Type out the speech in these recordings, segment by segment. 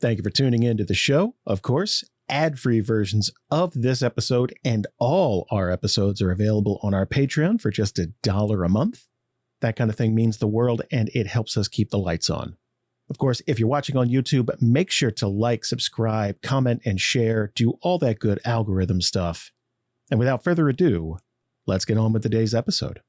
Thank you for tuning in to the show. Of course, ad-free versions of this episode and all our episodes are available on our Patreon for just $1 a month. That kind of thing means the world, and it helps us keep the lights on. Of course, if you're watching on YouTube, make sure to like, subscribe, comment, and share. Do all that good algorithm stuff. And without further ado, let's get on with today's episode.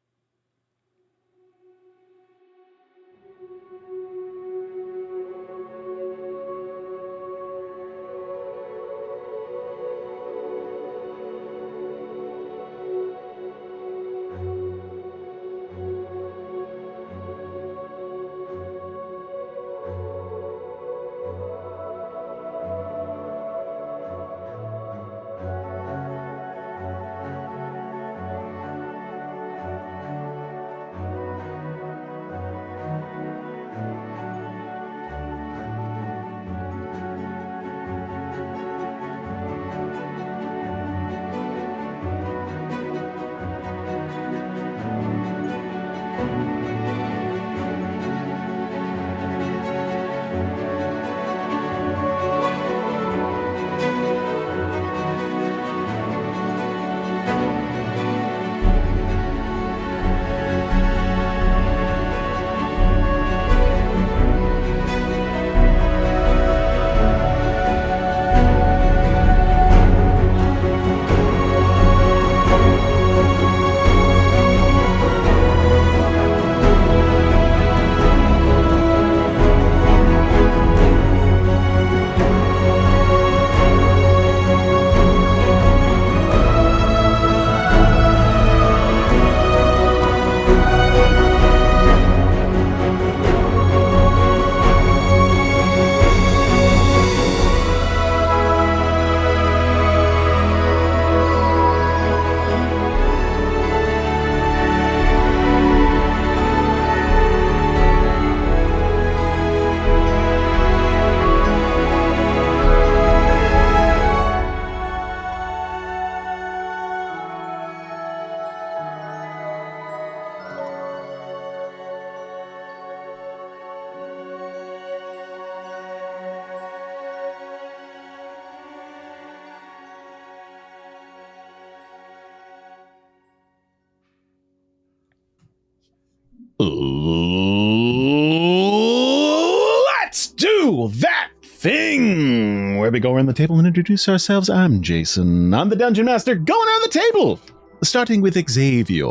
Let's do that thing where we go around the table and introduce ourselves. I'm Jason. I'm the Dungeon Master going around the table, starting with Xavier.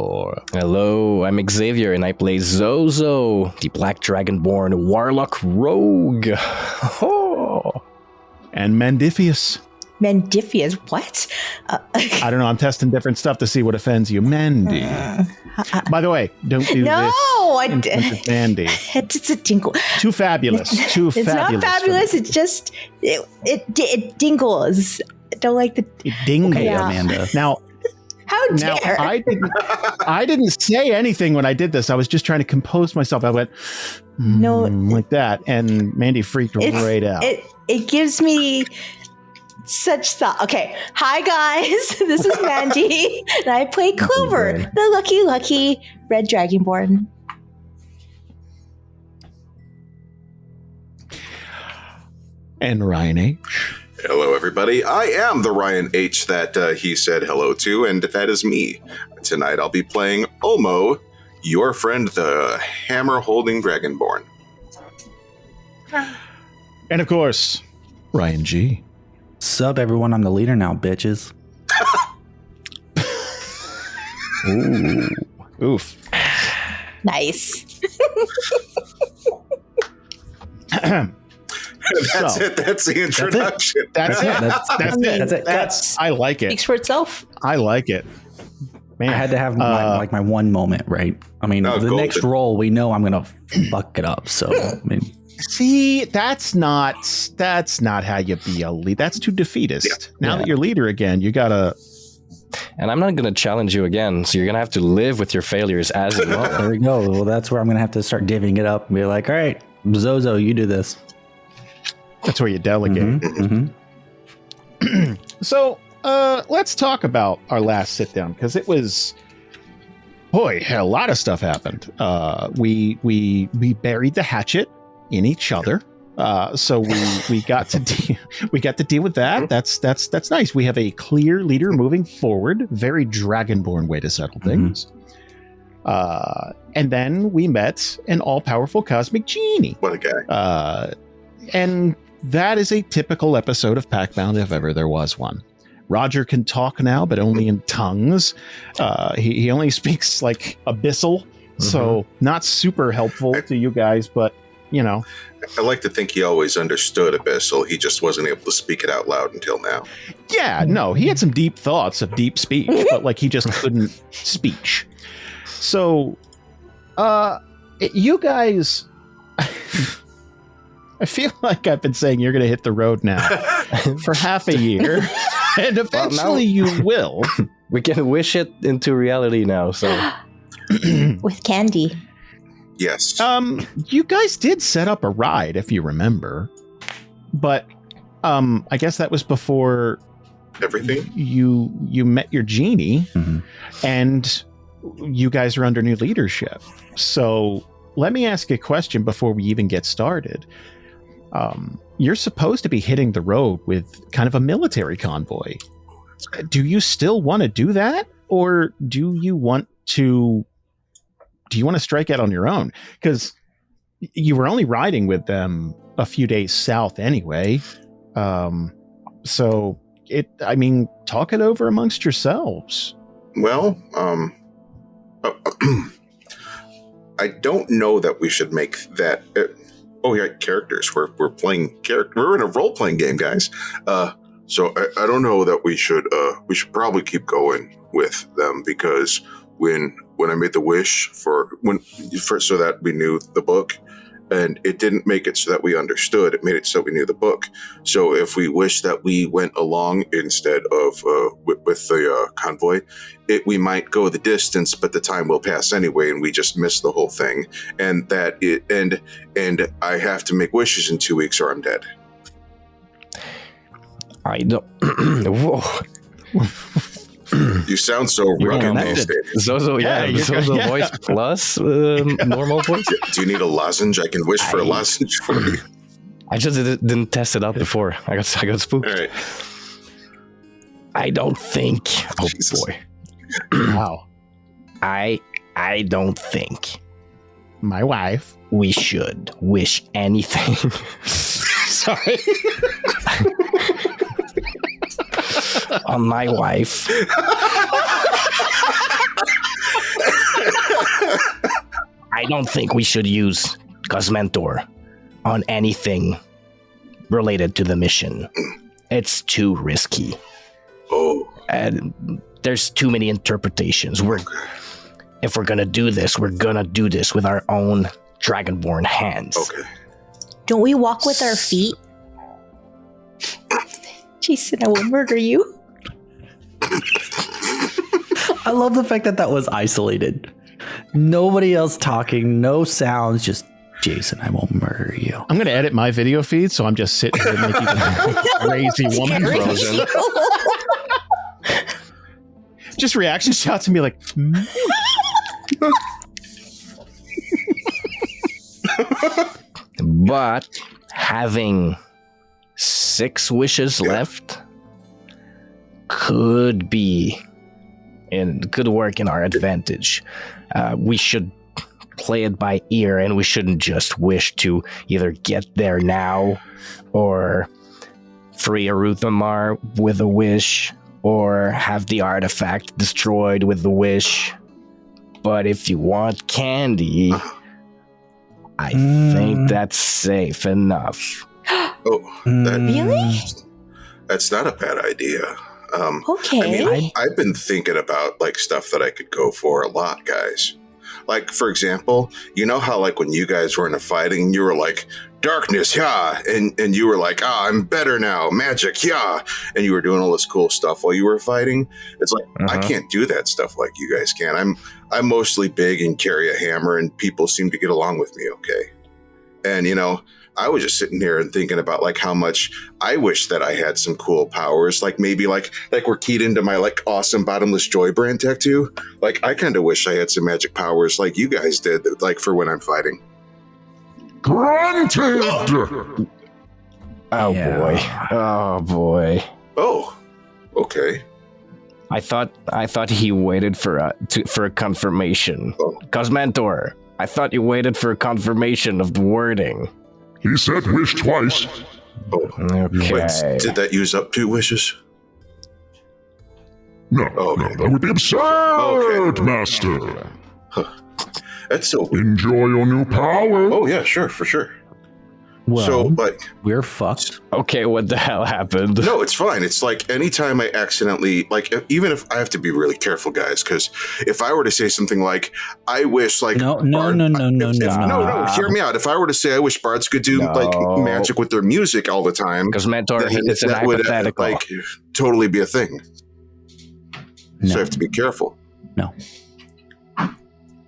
Hello, I'm Xavier, and I play Zozo, the Black Dragonborn Warlock Rogue. Oh. And Mandifius. Mandifius, what? I don't know. I'm testing different stuff to see what offends you. Mandy. By the way, don't do this. It's Mandy. It's a tinkle. Too fabulous. Too it's fabulous. It's not fabulous. It's just, it dingles. I don't like the... It dingles, Okay, yeah. Amanda. Now, How dare? I didn't say anything when I did this. I was just trying to compose myself. I went, No. like that. And Mandy freaked right out. It gives me... such thought. Okay. Hi, guys. This is Mandy, and I play Clover, the lucky red dragonborn. And Ryan H. Hello, everybody. I am the Ryan H. that he said hello to, and that is me. Tonight I'll be playing Omo, your friend, the hammer-holding dragonborn. And of course, Ryan G. Sup, everyone? I'm the leader now, bitches. Ooh. Oof. Nice. That's it. That's the introduction. That's it. I like it. Speaks for itself. I like it. Man, I had to have my one moment, right? I mean, the golden. next roll, we know I'm gonna fuck it up. So, I mean, see, that's not how you be a lead. That's too defeatist. Yeah. Now that you're leader again, you gotta. And I'm not going to challenge you again, so you're going to have to live with your failures as you well, there we go. Well, that's where I'm gonna have to start divvying it up and be like, all right, Zozo, you do this. That's where you delegate. Mm-hmm. So, let's talk about our last sit down, because it was, boy, a lot of stuff happened. We buried the hatchet in each other. So we got to deal with that. That's nice. We have a clear leader moving forward. Very Dragonborn way to settle things. And then we met an all-powerful cosmic genie. What a guy. And that is a typical episode of Pactbound if ever there was one. Roger can talk now, but only in tongues. He only speaks like abyssal, so not super helpful to you guys, but you know. I like to think he always understood abyssal. He just wasn't able to speak it out loud until now. Yeah, no, he had some deep thoughts of deep speech, but like he just couldn't speech. So, you guys, I feel like I've been saying you're going to hit the road now for half a year, and eventually you will. We can wish it into reality now, so. With candy. Yes. You guys did set up a ride, if you remember, but I guess that was before everything. You met your genie, and you guys are under new leadership. So let me ask a question before we even get started. You're supposed to be hitting the road with kind of a military convoy. Do you still want to do that, or do you want to strike out on your own? Because you were only riding with them a few days south anyway. So talk it over amongst yourselves. Well, I don't know that we should make that. Characters. We're playing character. We're in a role playing game, guys. So I don't know that we should. We should probably keep going with them, because when I made the wish so that we knew the book, and it didn't make it so that we understood. It made it so we knew the book. So if we wish that we went along instead of with the convoy, we might go the distance, but the time will pass anyway, and we just miss the whole thing. And I have to make wishes in 2 weeks, or I'm dead. I don't. Whoa. You sound so rugged these days. Zozo, Zozo voice plus normal voice. Do you need a lozenge? I can wish for a lozenge for you. I just didn't test it out before. I got spooked. All right. I don't think. Oh Jesus. Boy. Wow. I don't think My wife. we should wish anything. Sorry. On my wife. I don't think we should use Cosmentor on anything related to the mission. It's too risky. Oh. And there's too many interpretations. If we're gonna do this, we're gonna do this with our own Dragonborn hands. Okay. Don't we walk with our feet? Jason, I will murder you. I love the fact that was isolated. Nobody else talking, no sounds, just Jason, I will murder you. I'm going to edit my video feed, so I'm just sitting here making a crazy woman frozen. Just reaction shots to me like, But having 6 wishes left could work in our advantage. We should play it by ear, and we shouldn't just wish to either get there now or free Aruthamar with a wish or have the artifact destroyed with the wish. But if you want candy, I think that's safe enough. Really? That's not a bad idea. Okay. I mean, I've been thinking about like stuff that I could go for a lot, guys. Like, for example, you know how like when you guys were in a fighting, you were like, darkness, yeah, and you were like, I'm better now, magic, yeah, and you were doing all this cool stuff while you were fighting. It's like, I can't do that stuff like you guys can. I'm mostly big and carry a hammer, and people seem to get along with me okay. And, you know, I was just sitting here and thinking about like how much I wish that I had some cool powers, like maybe like we're keyed into my like awesome bottomless joy brand tattoo. Like I kind of wish I had some magic powers like you guys did, like for when I'm fighting. Granted! Oh Yeah. boy. Oh boy. Oh, okay. I thought he waited for a confirmation. Oh. Cosmentor, I thought you waited for a confirmation of the wording. He said wish twice. Oh, Okay. wait, did that use up 2 wishes? No, Okay. no, that would be absurd, Okay. Master. That's so. Enjoy your new power. Oh yeah, sure, for sure. Well, So, like, we're fucked. Okay, what the hell happened? no, it's fine. It's like anytime I accidentally, like, even if I have to be really careful, guys, because if I were to say something like, I wish, like, No, Bard- no, no, hear me out. If I were to say, I wish bards could do like No. magic with their music all the time, Cosmentor, then it's an that would hypothetical. like totally be a thing. No, So I have to be careful. no.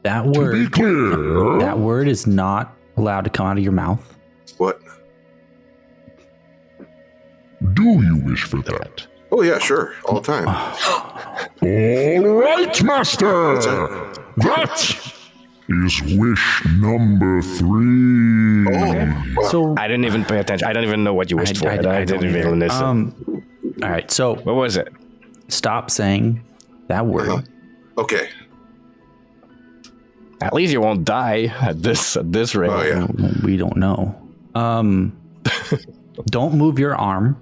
That To be word, clear, that word is not allowed to come out of your mouth. What? do you wish for that? Oh yeah, sure, all the time. All right, Master. That is wish number 3. Oh, wow. So I didn't even pay attention. I don't even know what you wished for. I don't didn't even either. listen. All right, so What was it? stop saying that word. Uh-huh. Okay. At least you won't die at this rate. Oh yeah. We don't know. Don't move your arm.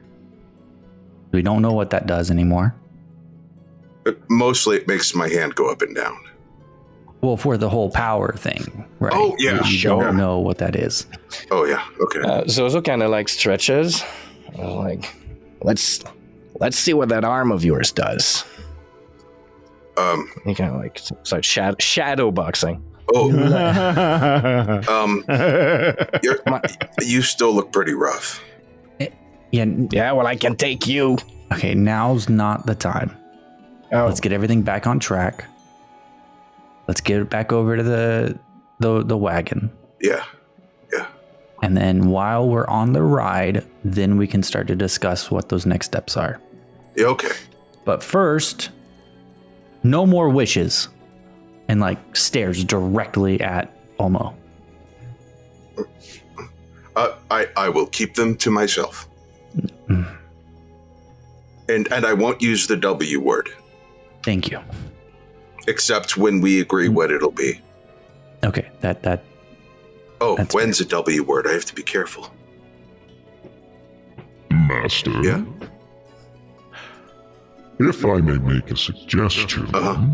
We don't know what that does anymore. Mostly, it makes my hand go up and down. Well, for the whole power thing, right? Oh, yeah, We sure. don't know what that is. Oh yeah. Okay. Zozo kind of like stretches. Like, let's see what that arm of yours does. He kind of like start shadow boxing. Oh. You still look pretty rough. Yeah. Yeah, well, I can take you. Okay, now's not the time. Oh, Let's get everything back on track. Let's get it back over to the wagon. Yeah. And then while we're on the ride, then we can start to discuss what those next steps are. Yeah. Okay. But first, no more wishes. And like stares directly at Olmo. I will keep them to myself. And I won't use the W word, Thank you. except when we agree what it'll be. Okay, that Oh, That's when's a W word? I have to be careful. Master. Yeah? If I may make a suggestion, Uh-huh.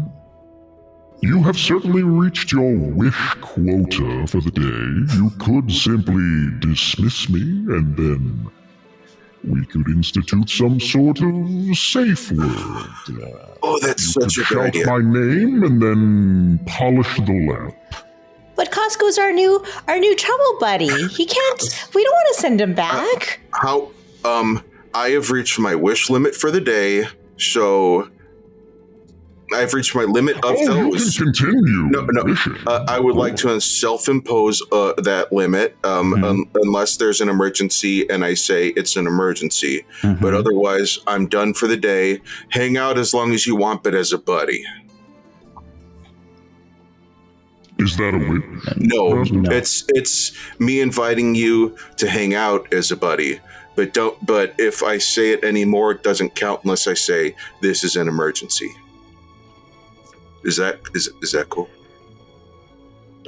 you have certainly reached your wish quota for the day. You could simply dismiss me, and then we could institute some sort of safe word. Oh, that's You such could a good shout idea. my name and then polish the lamp. But Costco's our new trouble buddy. He can't. We don't want to send him back. How? I have reached my wish limit for the day, so I've reached my limit of You can those. continue No. wishing. I would like to self-impose that limit, unless there's an emergency and I say it's an emergency. Mhm. But otherwise, I'm done for the day. Hang out as long as you want, but as a buddy. Is that a wish? No, No. it's me inviting you to hang out as a buddy. But if I say it anymore, it doesn't count unless I say this is an emergency. Is that cool?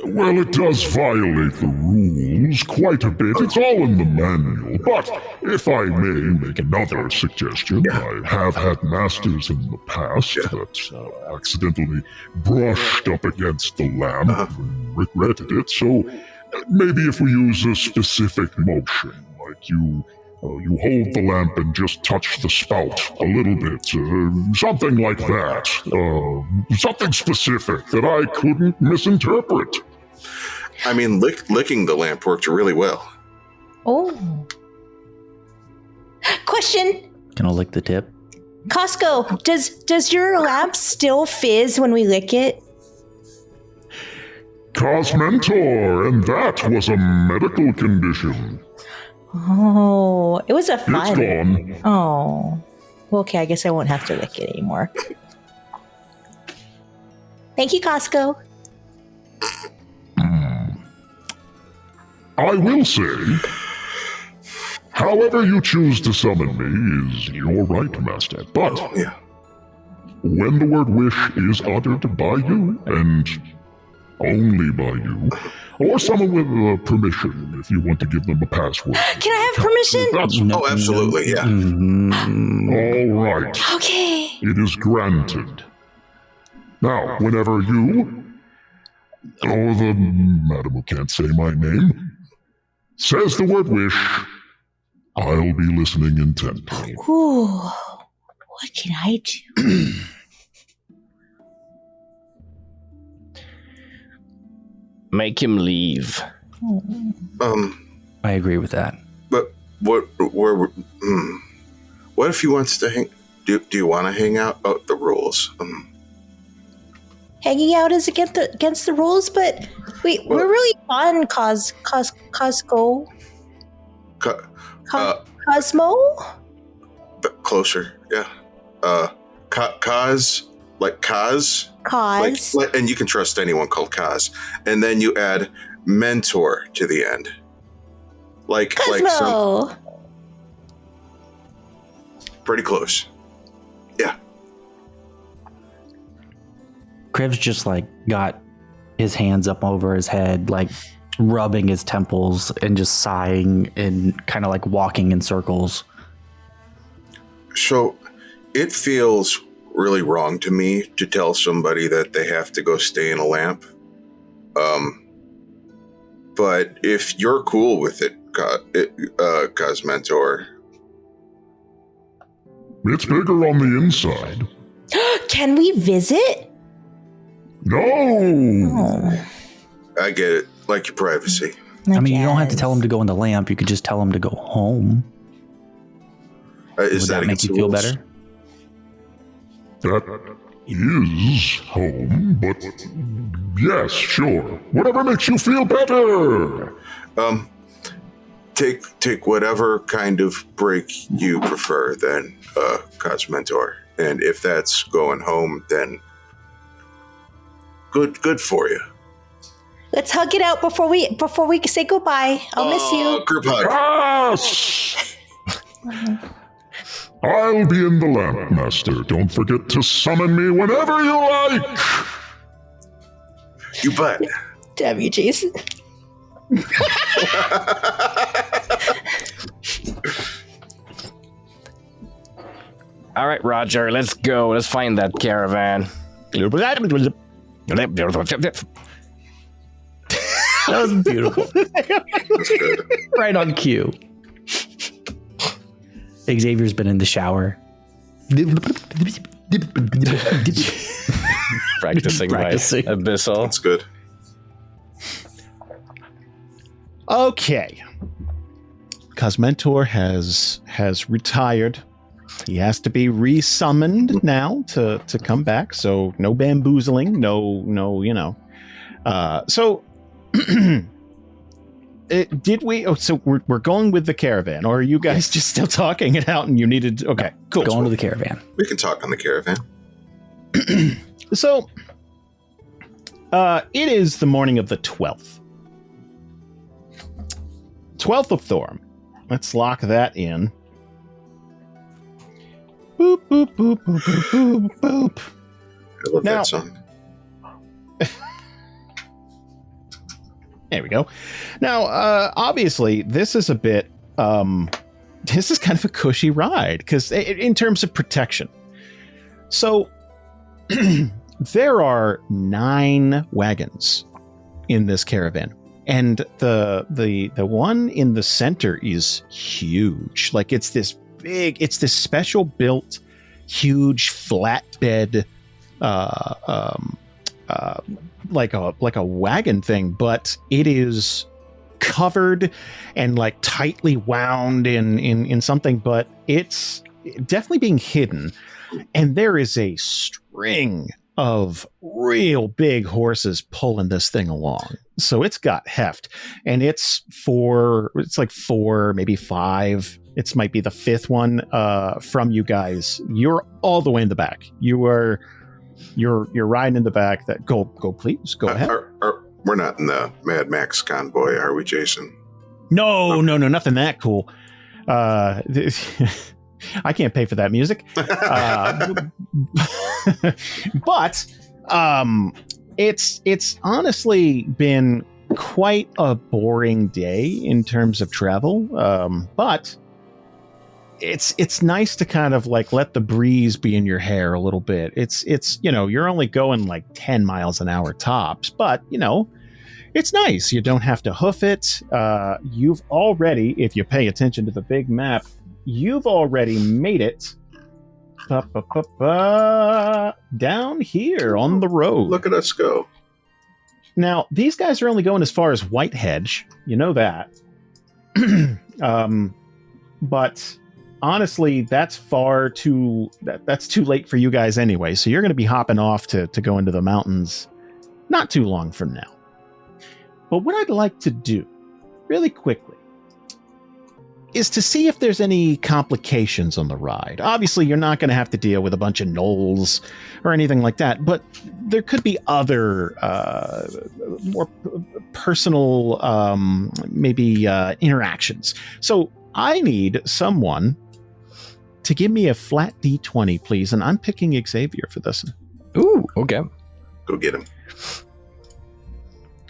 Well, it does violate the rules quite a bit. It's all in the manual. But if I may make another suggestion, I have had masters in the past that accidentally brushed up against the lamp and regretted it. So maybe if we use a specific motion, like you hold the lamp and just touch the spout a little bit, something like that. Something specific that I couldn't misinterpret. I mean, licking the lamp worked really well. Oh. Question. Gonna lick the tip. Costco, does your lamp still fizz when we lick it? Cosmentor, and that was a medical condition. Oh, it was a It's fun. gone. Oh. Well, okay, I guess I won't have to lick it anymore. Thank you, Costco. I will say, However you choose to summon me is your right, Master. But Yeah. when the word wish is uttered by you, and only by you, or someone with permission if you want to give them a password. Can I have permission? Oh, absolutely, yeah. All right. Okay. It is granted. Now, whenever you, or the madam who can't say my name, says the word wish, I'll be listening intently. Ooh. What can I do? Make him leave. I agree with that. But what if he wants to hang? Do you want to hang out? Oh, the rules. Hanging out is against the rules, but we're really fun, Cosmo. Closer, yeah. Kaz, like Kaz. Cause. And you can trust anyone called Kaz. And then you add mentor to the end. Cosmo. Pretty close. Yeah. Kriv's just got his hands up over his head, rubbing his temples and just sighing and kind of walking in circles. So it feels really wrong to me to tell somebody that they have to go stay in a lamp. But if you're cool with it, Cosmentor. It's bigger on the inside. Can we visit? No! Oh, I get it. Like your privacy. I mean, you don't have to tell him to go in the lamp. You could just tell him to go home. Is Would that make you feel better? That is home, but yes, sure. Whatever makes you feel better. Take whatever kind of break you prefer, then, Cosmentor. And if that's going home, then good for you. let's hug it out before we say goodbye. I'll miss you. Group hug. Yes! I'll be in the lamp, Master. Don't forget to summon me whenever you like. You bet. Damn you, Jason. All right, Roger, let's go. Let's find that caravan. That was beautiful. That's good. Right on cue. Xavier's been in the shower. Practicing my abyssal. That's good. Okay. Cosmentor has retired. He has to be resummoned now to come back. So no bamboozling, no, you know. So did we? Oh, so we're going with the caravan, or are you guys just still talking it out and you needed? Okay, cool. Going to the caravan. We can talk on the caravan. So it is the morning of the 12th. 12th of Thorm. Let's lock that in. Boop, boop, boop, boop, boop, boop, boop. I love Now- that song. There we go. Now, obviously, this is a bit, this is kind of a cushy ride, because in terms of protection. So, there are 9 wagons in this caravan. And the one in the center is huge. Like, it's this special built, huge flatbed, like a wagon thing, but it is covered and like tightly wound in something, but it's definitely being hidden. And there is a string of real big horses pulling this thing along. So it's got heft, and it's like 4, maybe 5. It might be the 5th one from you guys. You're all the way in the back. You're riding in the back. That go please go ahead. We're not in the Mad Max convoy, are we, Jason? No, nothing that cool. I can't pay for that music. But it's honestly been quite a boring day in terms of travel. But it's nice to kind of like let the breeze be in your hair a little bit. It's you're only going like 10 miles an hour tops, but it's nice. You don't have to hoof it. You've already, if you pay attention to the big map, you've already made it down here on the road. Look at us go. Now, these guys are only going as far as Whitehedge. You know that. But honestly, that's too late for you guys anyway. So you're going to be hopping off to go into the mountains not too long from now. But what I'd like to do, really quickly, is to see if there's any complications on the ride. Obviously, you're not going to have to deal with a bunch of gnolls or anything like that, but there could be other more personal, maybe interactions. So I need someone to give me a flat D20, please, and I'm picking Xavier for this one. Ooh, okay. Go get him.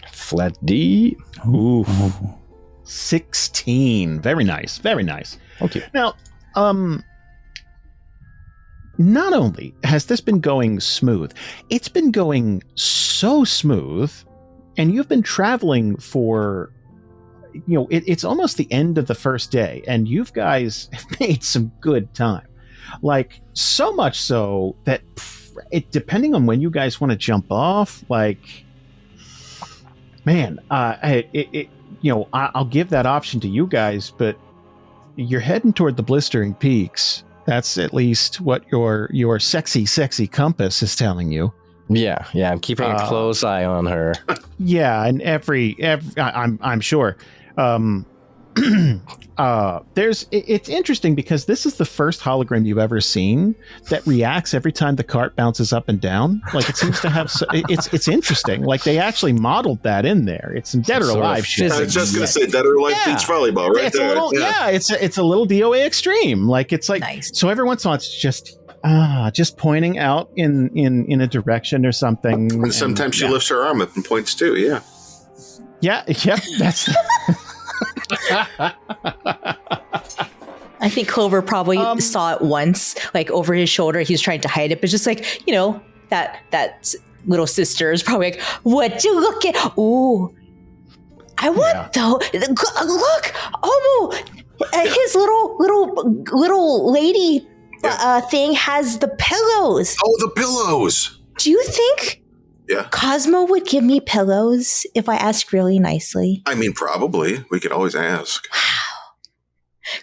Flat D. Ooh. 16. Very nice. Very nice. Okay. Now, not only has this been going smooth, it's been going so smooth, and you've been traveling for, it's almost the end of the first day, and you guys have made some good time. Like, so much so that depending on when you guys want to jump off, like, man, I'll give that option to you guys, but you're heading toward the Blistering Peaks. That's at least what your sexy compass is telling you. Yeah, I'm keeping a close eye on her. Yeah, and every I'm sure. It's interesting because this is the first hologram you've ever seen that reacts every time the cart bounces up and down. Like, it seems to have it's interesting. Like, they actually modeled that in there. It's in Dead or Alive shit. I was just gonna say Dead or Alive beach volleyball right there. It's a little DOA extreme. Like, it's like nice. So every once in a while it's just pointing out in a direction or something. And sometimes she lifts her arm up and points too. Yeah. Yeah. That's. I think Clover probably saw it once, like over his shoulder. He was trying to hide it, but just like, that little sister is probably like, what you look at? Ooh, I want though. Look, Omo, his little lady thing has the pillows. Oh, the pillows. Do you think Cosmo would give me pillows if I asked really nicely? I mean, probably. We could always ask. Wow.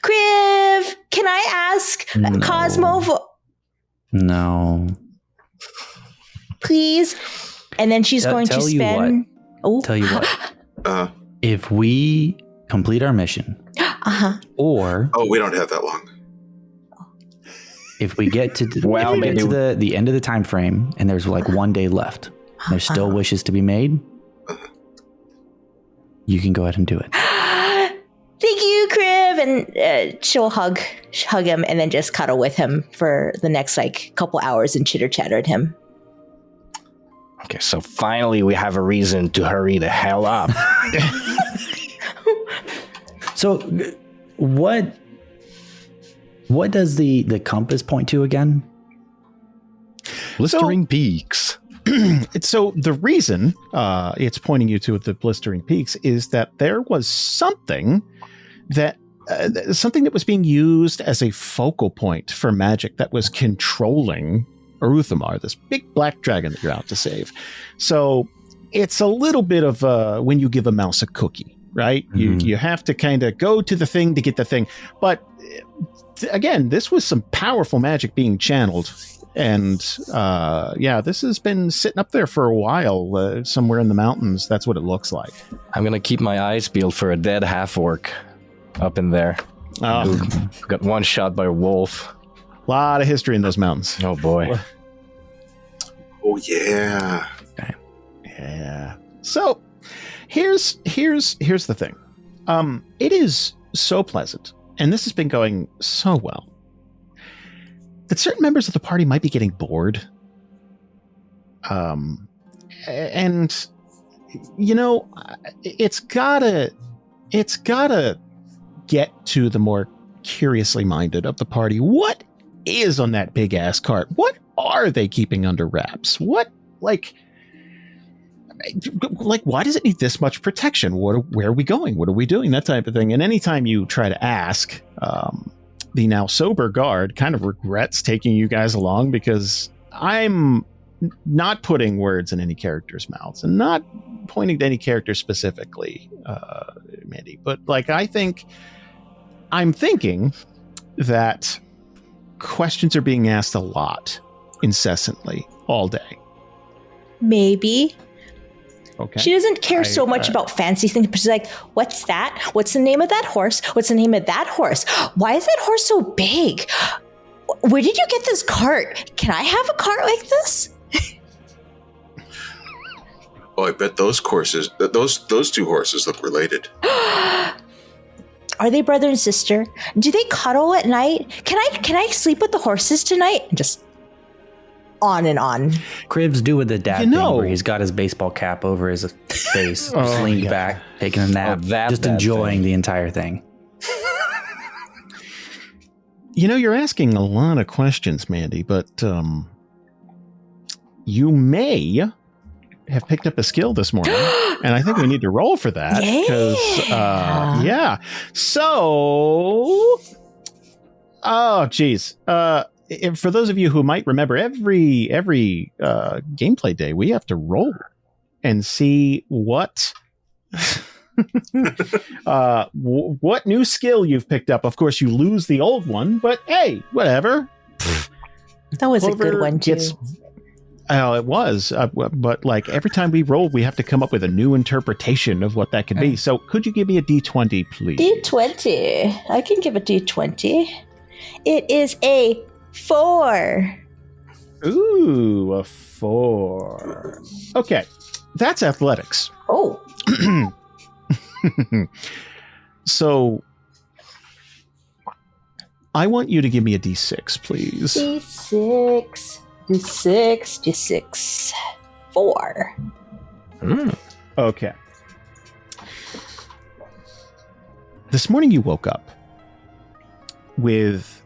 Kriv, can I ask Cosmo for... No. Please? And then she's going to spend... Tell you what. If we complete our mission, or... Oh, we don't have that long. If we get to the end of the time frame and there's like 1 day left, and there's still wishes to be made, you can go ahead and do it. Thank you, Kriv. And she'll hug him and then just cuddle with him for the next like couple hours and chitter chatter at him. Okay, so finally we have a reason to hurry the hell up. So what does the compass point to again? Blistering Peaks. So the reason it's pointing you to the Blistering Peaks is that there was something that was being used as a focal point for magic that was controlling Aruthamar, this big black dragon that you're out to save. So it's a little bit of when you give a mouse a cookie, right? Mm-hmm. You have to kind of go to the thing to get the thing. But again, this was some powerful magic being channeled. And this has been sitting up there for a while, somewhere in the mountains. That's what it looks like. I'm going to keep my eyes peeled for a dead half-orc up in there. Who got one shot by a wolf. A lot of history in those mountains. Oh, boy. Oh, yeah. Okay. Yeah. So here's the thing. It is so pleasant and this has been going so well, that certain members of the party might be getting bored. And you know, it's gotta get to the more curiously minded of the party. What is on that big ass cart? What are they keeping under wraps? What, like, why does it need this much protection? Where are we going? What are we doing? That type of thing. And anytime you try to ask, the now sober guard kind of regrets taking you guys along, because I'm not putting words in any character's mouths and not pointing to any character specifically, Mandy. But like, I'm thinking that questions are being asked a lot, incessantly, all day. Maybe. Okay. She doesn't care so much about fancy things, but she's like, what's that? What's the name of that horse? What's the name of that horse? Why is that horse so big? Where did you get this cart? Can I have a cart like this? Oh, I bet those two horses look related. Are they brother and sister? Do they cuddle at night? Can I sleep with the horses tonight? And just on and on. Cribs doing the dad thing where he's got his baseball cap over his face, just leaned back, taking a nap, just enjoying the entire thing. You know, you're asking a lot of questions, Mandy, but you may have picked up a skill this morning, and I think we need to roll for that. Yeah. So, geez. For those of you who might remember, every gameplay day, we have to roll and see what what new skill you've picked up. Of course, you lose the old one, but hey, whatever. That was a good one, too. It was, but like every time we roll, we have to come up with a new interpretation of what that could be. So could you give me a D20, please? D20. I can give a D20. It is a 4. Ooh, a 4. Okay, that's athletics. Oh. So I want you to give me a D6, please. D6. 4. Okay. This morning you woke up with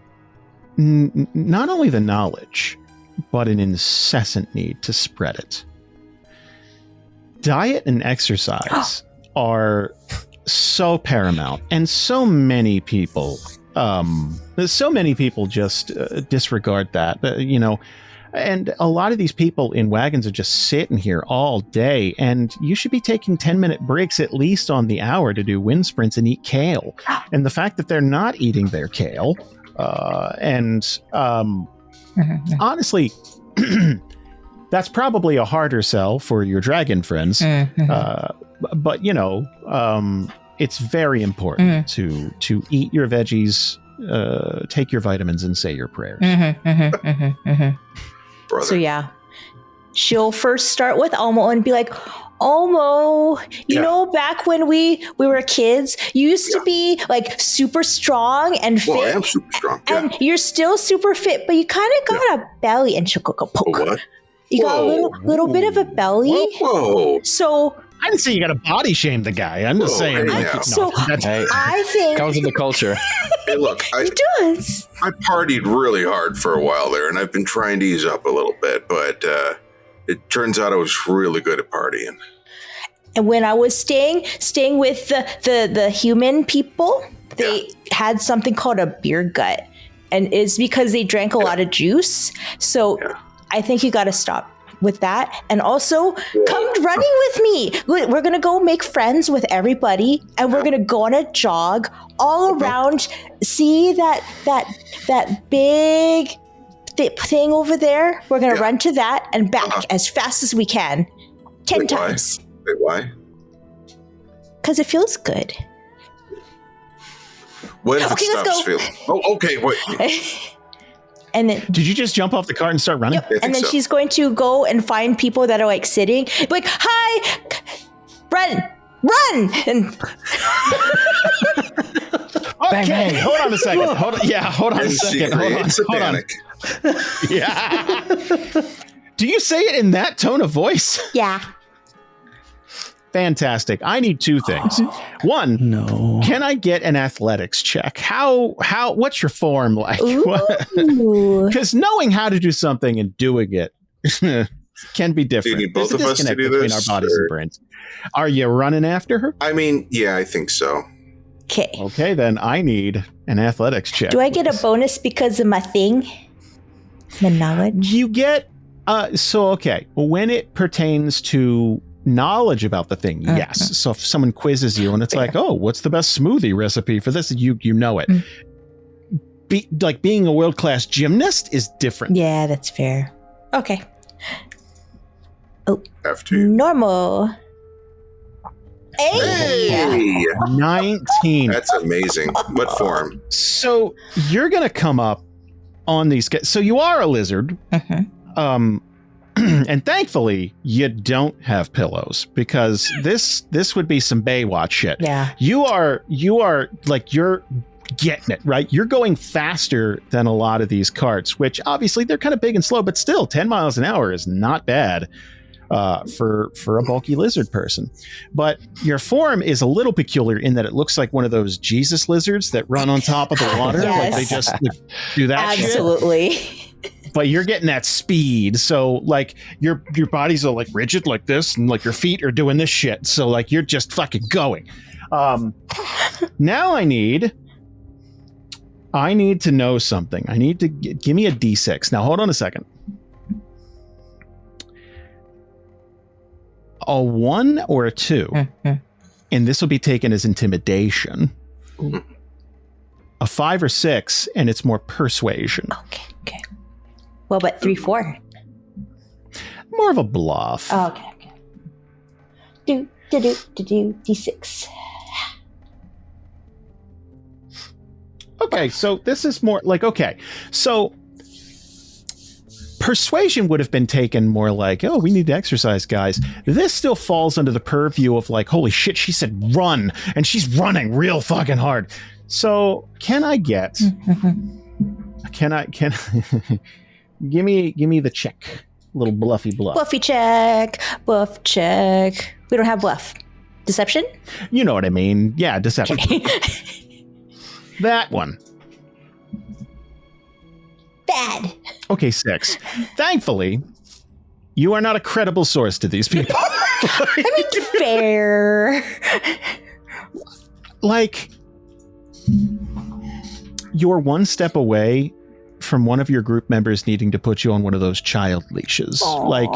not only the knowledge, but an incessant need to spread it. Diet and exercise are so paramount, and so many people just disregard that, and a lot of these people in wagons are just sitting here all day, and you should be taking 10-minute breaks at least on the hour to do wind sprints and eat kale. And the fact that they're not eating their kale, honestly, that's probably a harder sell for your dragon friends. But it's very important to eat your veggies, take your vitamins, and say your prayers. Brother. So yeah, she'll first start with Elmo and be like, Elmo, you know, back when we were kids, you used to be like super strong and fit. Well, I am super strong. And you're still super fit, but you kind of got a belly. And she'll go poke. What? You got a little bit of a belly. Whoa. So I didn't say you got to body shame the guy. I'm just saying. Hey, I think comes with the culture. Hey, look, it does. I partied really hard for a while there, and I've been trying to ease up a little bit, but it turns out I was really good at partying. And when I was staying with the human people, they had something called a beer gut, and it's because they drank a lot of juice. So I think you got to stop with that, and also come running with me. We're gonna go make friends with everybody, and we're gonna go on a jog all around. See that big thing over there? We're gonna run to that and back as fast as we can, 10 times. Wait, why? Because it feels good. What if Okay, it let's stops go. feeling? Oh, okay, wait. And then Did you just jump off the cart and start running? Yep. And then she's going to go and find people that are like sitting, like, hi, run, and Oh, Bang, bang. Hold on a second. Hold on a And she second. creates a Hold on. panic. Yeah. Do you say it in that tone of voice? Yeah. Fantastic. I need two things. One, No. can I get an athletics check? What's your form like? Ooh. Because knowing how to do something and doing it can be different. Do you need both There's a of us to disconnect do between this, our bodies or- and brains. Are you running after her? I mean, yeah, I think so. Okay. Okay, then I need an athletics check. Do I get a please. bonus because of my thing? The knowledge? You get okay. When it pertains to knowledge about the thing, yes. So if someone quizzes you and it's like, oh, what's the best smoothie recipe for this? You know it. Being a world-class gymnast is different. Yeah, that's fair. Okay. Have to. Normal. Hey! Hey, 19. that's amazing. What form? So you're going to come up on these guys. So you are a lizard. Mhm. And thankfully you don't have pillows, because this would be some Baywatch shit. Yeah. You are like, you're getting it, right? You're going faster than a lot of these carts, which obviously they're kind of big and slow, but still 10 miles an hour is not bad for a bulky lizard person. But your form is a little peculiar in that it looks like one of those Jesus lizards that run on top of the water. Yes. Like they just do that shit. Absolutely. But you're getting that speed, so like your body's all like rigid like this, and like your feet are doing this shit, so like you're just fucking going. Now I need to know something. I need to give me a D6. Now hold on a second. A 1 or a 2, and this will be taken as intimidation. A 5 or 6, and it's more persuasion. Okay. What about 3, 4? More of a bluff. Oh, okay. Do, D6. Okay, so this is more like, okay, so persuasion would have been taken more like, oh, we need to exercise, guys. This still falls under the purview of like, holy shit, she said run, and she's running real fucking hard. So can I get, give me the check. Little bluffy bluff. Bluffy check. Bluff check. We don't have bluff. Deception? You know what I mean. Yeah, deception. That one. Bad. Okay, 6. Thankfully, you are not a credible source to these people. I mean, fair. Like, you're one step away from one of your group members needing to put you on one of those child leashes. Aww. Like,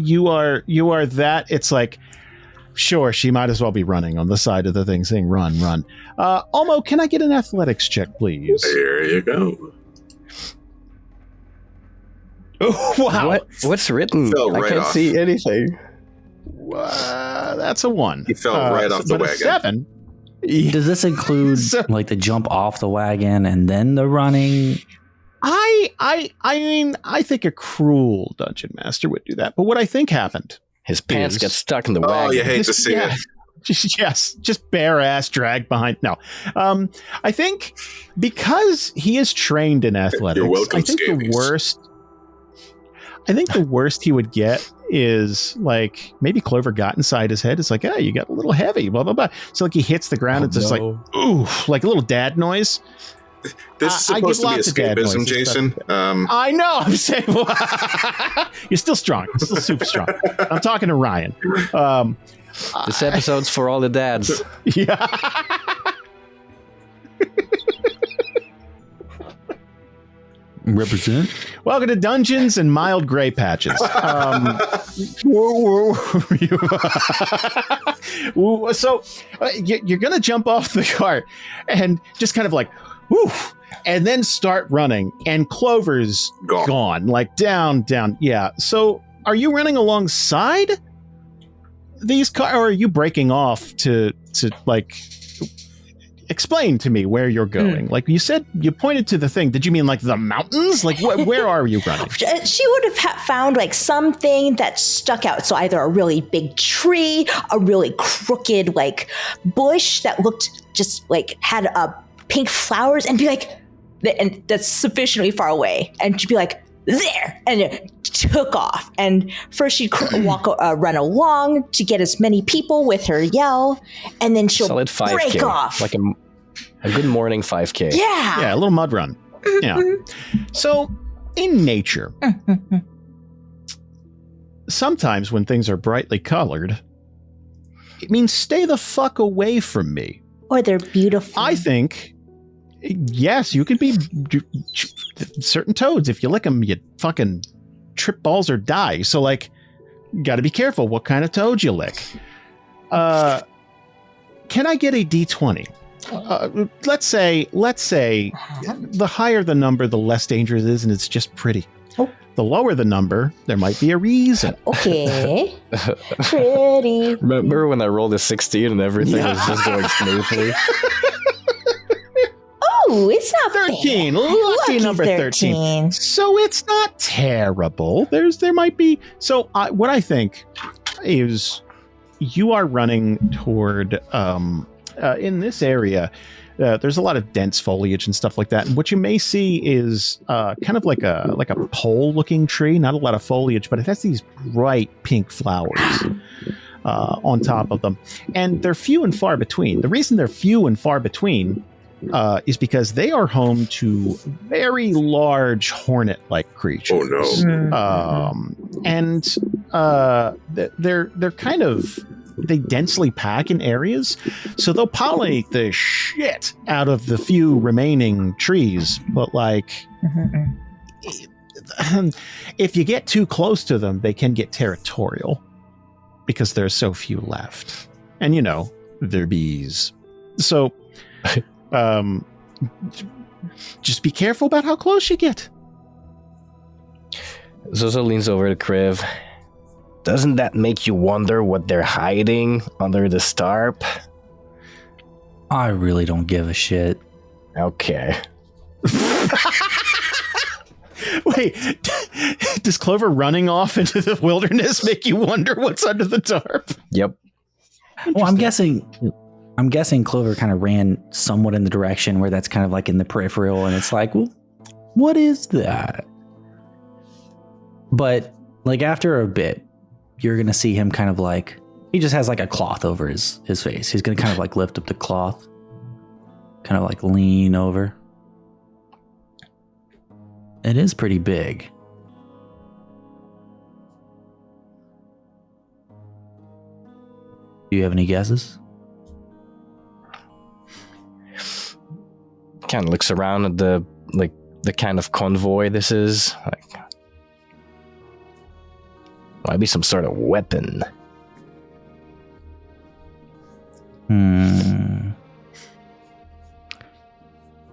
you are that. It's like, sure, she might as well be running on the side of the thing saying run. Almo, can I get an athletics check, please? There you go. Oh, wow. What's written? Fell I right can't off. see anything. That's a 1. He fell right off the but a wagon. 7. Does this include So- like the jump off the wagon and then the running? I mean, I think a cruel dungeon master would do that. But what I think happened, His pants Is- get stuck in the Oh, wagon. you hate to Just- see yeah. it. yes, just bare ass dragged behind. No, I think because he is trained in athletics, You're welcome, I think Scabies. the worst he would get is like maybe Clover got inside his head. It's like, oh, you got a little heavy, blah blah blah. So like he hits the ground. It's just like, ooh, like a little dad noise. This is I give supposed to be lots of dad escapism, noises, Jason. I know. I'm saying you're still strong. You're still super strong. I'm talking to Ryan. This episode's for all the dads. Yeah. Represent? Welcome to Dungeons and Mild Gray Patches. So you're going to jump off the cart and just kind of like, woof, and then start running. And Clover's gone, like down. Yeah. So are you running alongside these cars, or are you breaking off to like... Explain to me where you're going. Like you said, you pointed to the thing. Did you mean like the mountains? Like where are you running? She would have found like something that stuck out. So either a really big tree, a really crooked like bush that looked just like had a pink flowers and be like, and that's sufficiently far away, and she'd be like, there, and it took off. And first she'd run along to get as many people with her yell, and then she'll Solid 5K, break off. like a good morning 5K. Yeah, a little mud run. Yeah. So in nature, sometimes when things are brightly colored, it means stay the fuck away from me. Or they're beautiful. I think, yes, you can be certain toads. If you lick them, you fucking trip balls or die. So, like, got to be careful what kind of toad you lick. Can I get a D20? Let's say the higher the number, the less dangerous it is, and it's just pretty. Oh. The lower the number, there might be a reason. Okay. Pretty. Remember when I rolled a 16 and everything was just going smoothly? Oh, it's not 13. bad. Lucky number 13. So it's not terrible. There might be. So what I think is you are running toward in this area. There's a lot of dense foliage and stuff like that. And what you may see is kind of like a pole-looking tree. Not a lot of foliage, but it has these bright pink flowers on top of them. And they're few and far between. The reason they're few and far between is because they are home to very large hornet-like creatures. Oh, no. And they're kind of... They densely pack in areas, so they'll pollinate the shit out of the few remaining trees. But like, if you get too close to them, they can get territorial because there's so few left. And you know, they're bees. So, just be careful about how close you get. Zozo leans over to Kriv. Doesn't that make you wonder what they're hiding under the starp? I really don't give a shit. Okay. Wait, does Clover running off into the wilderness make you wonder what's under the tarp? Yep. Well, I'm guessing Clover kind of ran somewhat in the direction where that's kind of like in the peripheral, and it's like, well, what is that? But like after a bit, you're going to see him kind of like, he just has like a cloth over his face. He's going to kind of like lift up the cloth, kind of like lean over. It is pretty big. Do you have any guesses? Kind of looks around at the kind of convoy this is. Like, might be some sort of weapon.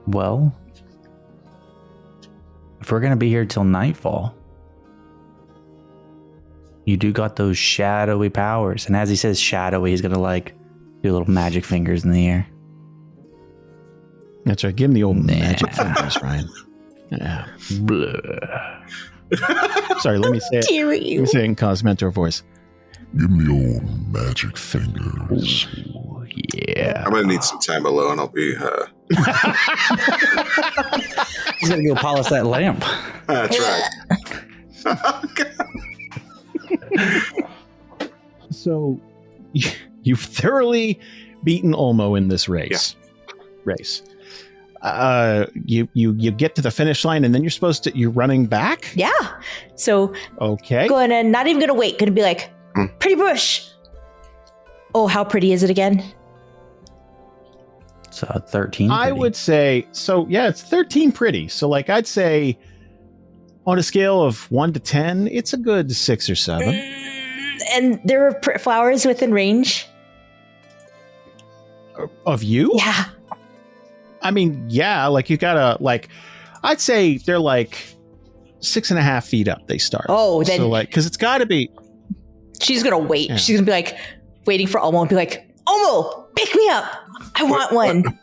Well, if we're going to be here till nightfall, you do got those shadowy powers. And as he says shadowy, he's going to like do little magic fingers in the air. That's right. Give him the old magic fingers, Ryan. Yeah. Sorry, let me say it. Let me say it in Cosmentor voice. Give me the old magic fingers. Ooh, yeah. I'm going to need some time alone. I'll be... He's going to go polish that lamp. That's right. So, you've thoroughly beaten Olmo in this race. You get to the finish line, and then you're running back? Yeah. So, okay. Gonna not even gonna wait. Gonna be like, pretty bush. Oh, how pretty is it again? So 13. I would say, so yeah, it's 13 pretty. So like, I'd say on a scale of 1 to 10, it's a good 6 or 7. And there are flowers within range? Of you? Yeah. I mean, yeah, like you gotta, like, I'd say they're like 6.5 feet up they start. Oh, then. So like, because it's gotta be. She's gonna wait. Yeah. She's gonna be like, waiting for Olmo and be like, Olmo, pick me up. I want one.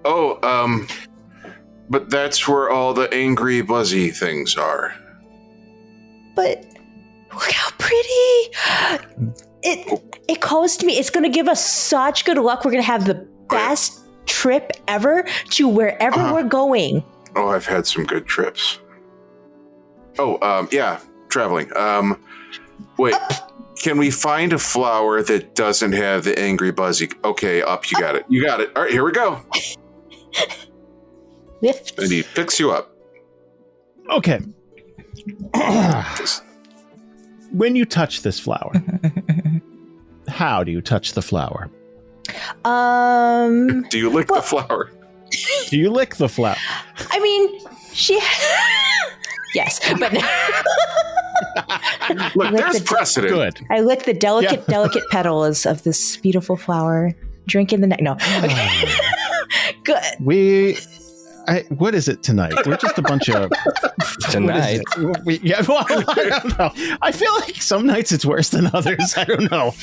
Oh, but that's where all the angry, buzzy things are. But look how pretty. It calls to me. It's gonna give us such good luck. We're gonna have the best trip ever to wherever we're going. Oh, I've had some good trips. Oh, yeah, traveling. Wait, can we find a flower that doesn't have the angry buzzy? Okay, up, you got it. You got it. All right, here we go. Lift. And he picks you up. Okay. When you touch this flower, how do you touch the flower? Do you lick the flower? Do you lick the flower? I mean, she... yes, but... Look, there's precedent. Good. I lick the delicate petals of this beautiful flower. Drink in the neck. No. Okay. Good. What is it tonight? We're just a bunch of... Tonight. I don't know. I feel like some nights it's worse than others. I don't know.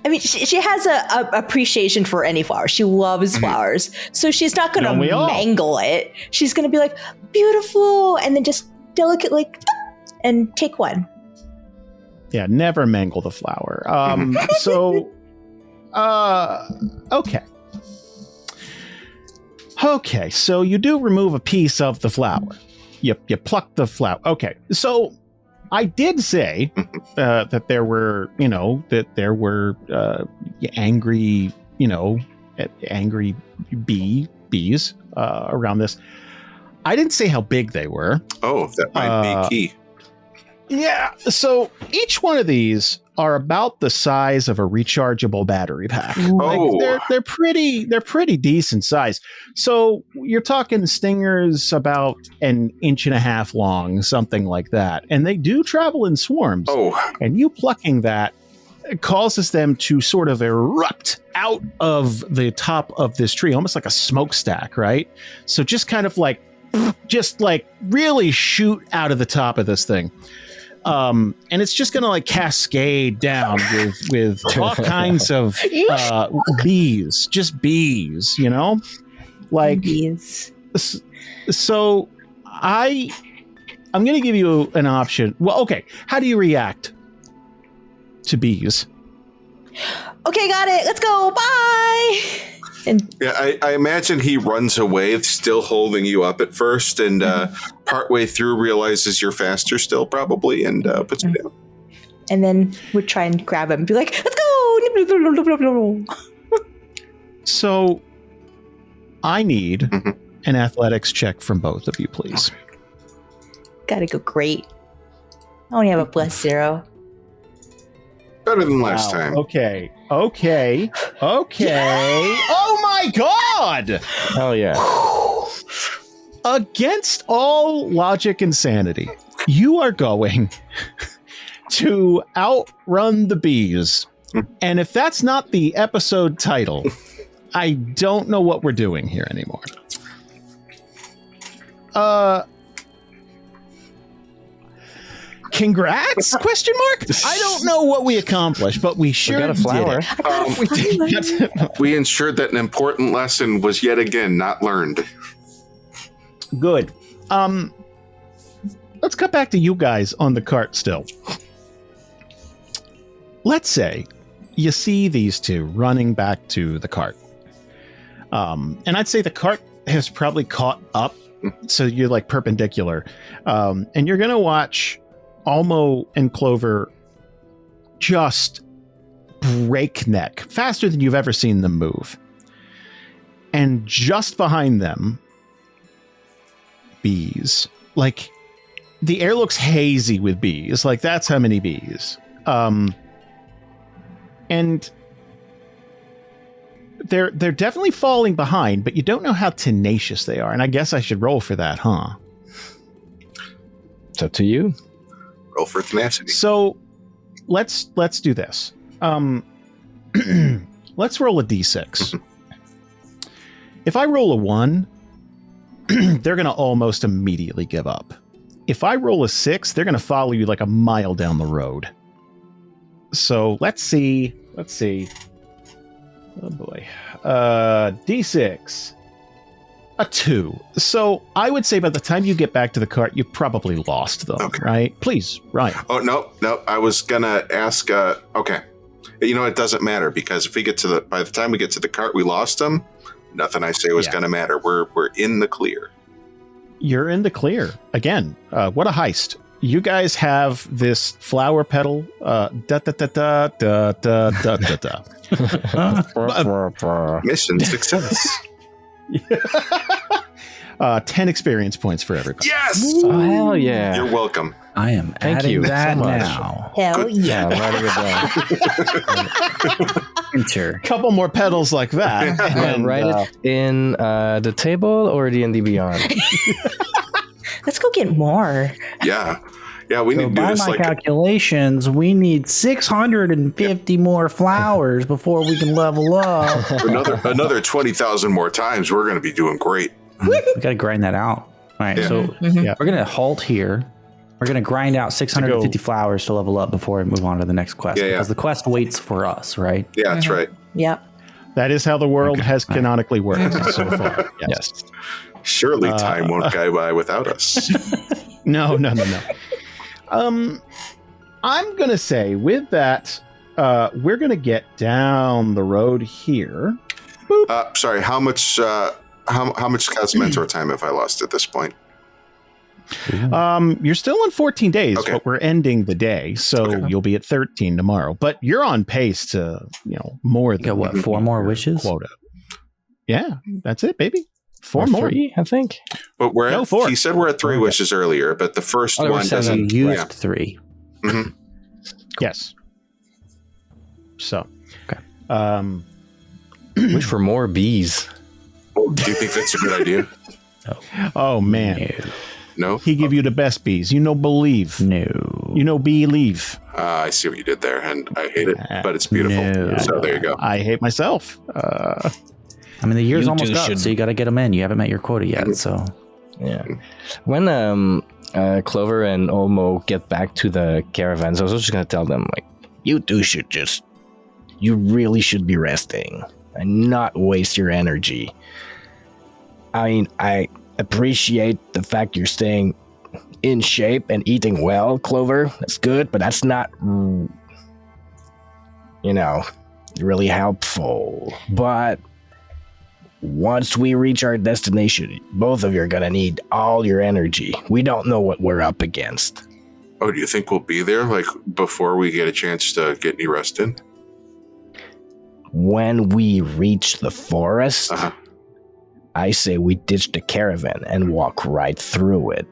I mean, she has a appreciation for any flower. She loves flowers. So she's not going to mangle it. She's going to be like, beautiful, and then just delicately and take one. Yeah, never mangle the flower. Okay. Okay, so you do remove a piece of the flower. You pluck the flower. Okay, so I did say that there were, angry, angry bees around this. I didn't say how big they were. Oh, that might be key. Yeah, so each one of these are about the size of a rechargeable battery pack. Like they're pretty decent size. So you're talking stingers about 1.5 inches long, something like that. And they do travel in swarms. Oh. And you plucking that causes them to sort of erupt out of the top of this tree, almost like a smokestack, right? So just kind of like really shoot out of the top of this thing. And it's just gonna like cascade down with all kinds of bees, just bees, like bees. So I'm gonna give you an option. Well, okay, how do you react to bees? Okay, got it. Let's go. Bye. And yeah, I imagine he runs away, still holding you up at first, and partway through realizes you're faster still, probably, and puts you down. And then would try and grab him and be like, let's go! So I need an athletics check from both of you, please. Gotta go great. I only have a +0. Better than last time. Okay. Oh my God! Oh yeah. Against all logic and sanity, you are going to outrun the bees. And if that's not the episode title, I don't know what we're doing here anymore. Congrats? Question mark? I don't know what we accomplished, but we sure got a flower. did it. We ensured that an important lesson was yet again not learned. Good. Let's cut back to you guys on the cart still. Let's say you see these two running back to the cart. And I'd say the cart has probably caught up, so you're like perpendicular. And you're going to watch Almo and Clover just breakneck, faster than you've ever seen them move. And just behind them, bees. Like, the air looks hazy with bees. Like, that's how many bees. And they're definitely falling behind, but you don't know how tenacious they are. And I guess I should roll for that, huh? It's up to you. Roll for tenacity. So let's do this. Let's roll a d6. If I roll a 1, they're going to almost immediately give up. If I roll a 6, they're going to follow you like a mile down the road. So let's see. Oh boy. D6. A 2. So I would say by the time you get back to the cart, you probably lost them, right? Please, Ryan. Oh, no. I was going to ask, okay. You know, it doesn't matter because if we get to by the time we get to the cart, we lost them. Nothing I say was going to matter. We're in the clear. You're in the clear. Again, what a heist. You guys have this flower petal. Mission success. 10 experience points for everybody. Yes! Oh, hell yeah. You're welcome. I am Thank adding you that so much. now. Hell yeah. Writing it down. Enter. Couple more petals like that. and, Write it in the table or D&D Beyond. Let's go get more. Yeah. Yeah, we need to do By this my like calculations, we need 650 more flowers before we can level up. another 20,000 more times. We're going to be doing great. We got to grind that out. All right, Yeah. so Yeah. we're going to halt here. We're going to grind out 650 flowers to level up before we move on to the next quest. Yeah, yeah. Because the quest waits for us, right? Yeah, that's right. Yep. That is how the world has canonically worked so far. Yes. Surely time won't go by without us. No. I'm going to say with that, we're going to get down the road here. Sorry, how much Scout's mentor time have I lost at this point? You're still on 14 days, Okay. but we're ending the day, so you'll be at 13 tomorrow. But you're on pace to, more than You got what, 4 more wishes? quota. Yeah, that's it, baby. 4 more. 3, I think. But we're No, at, 4. he said we're at 3 wishes earlier, but the first there were one 7. doesn't. You used yeah. 3. Mhm. Yes. So. Okay. Wish for more bees. Oh, do you think that's a good idea? Oh, man. No? He give you the best bees. Believe. No. Believe. I see what you did there, and I hate it, but it's beautiful. No. So there you go. I hate myself. I mean, the year's You almost two up, should- so you got to get them in. You haven't met your quota yet, so. Yeah. When Clover and Olmo get back to the caravans, I was just going to tell them, like, you really should be resting and not waste your energy. I mean, I appreciate the fact you're staying in shape and eating well, Clover. That's good, but that's not, really helpful. But once we reach our destination, both of you are going to need all your energy. We don't know what we're up against. Oh, do you think we'll be there, like, before we get a chance to get any rest in? When we reach the forest, Uh-huh. I say we ditch the caravan and walk right through it.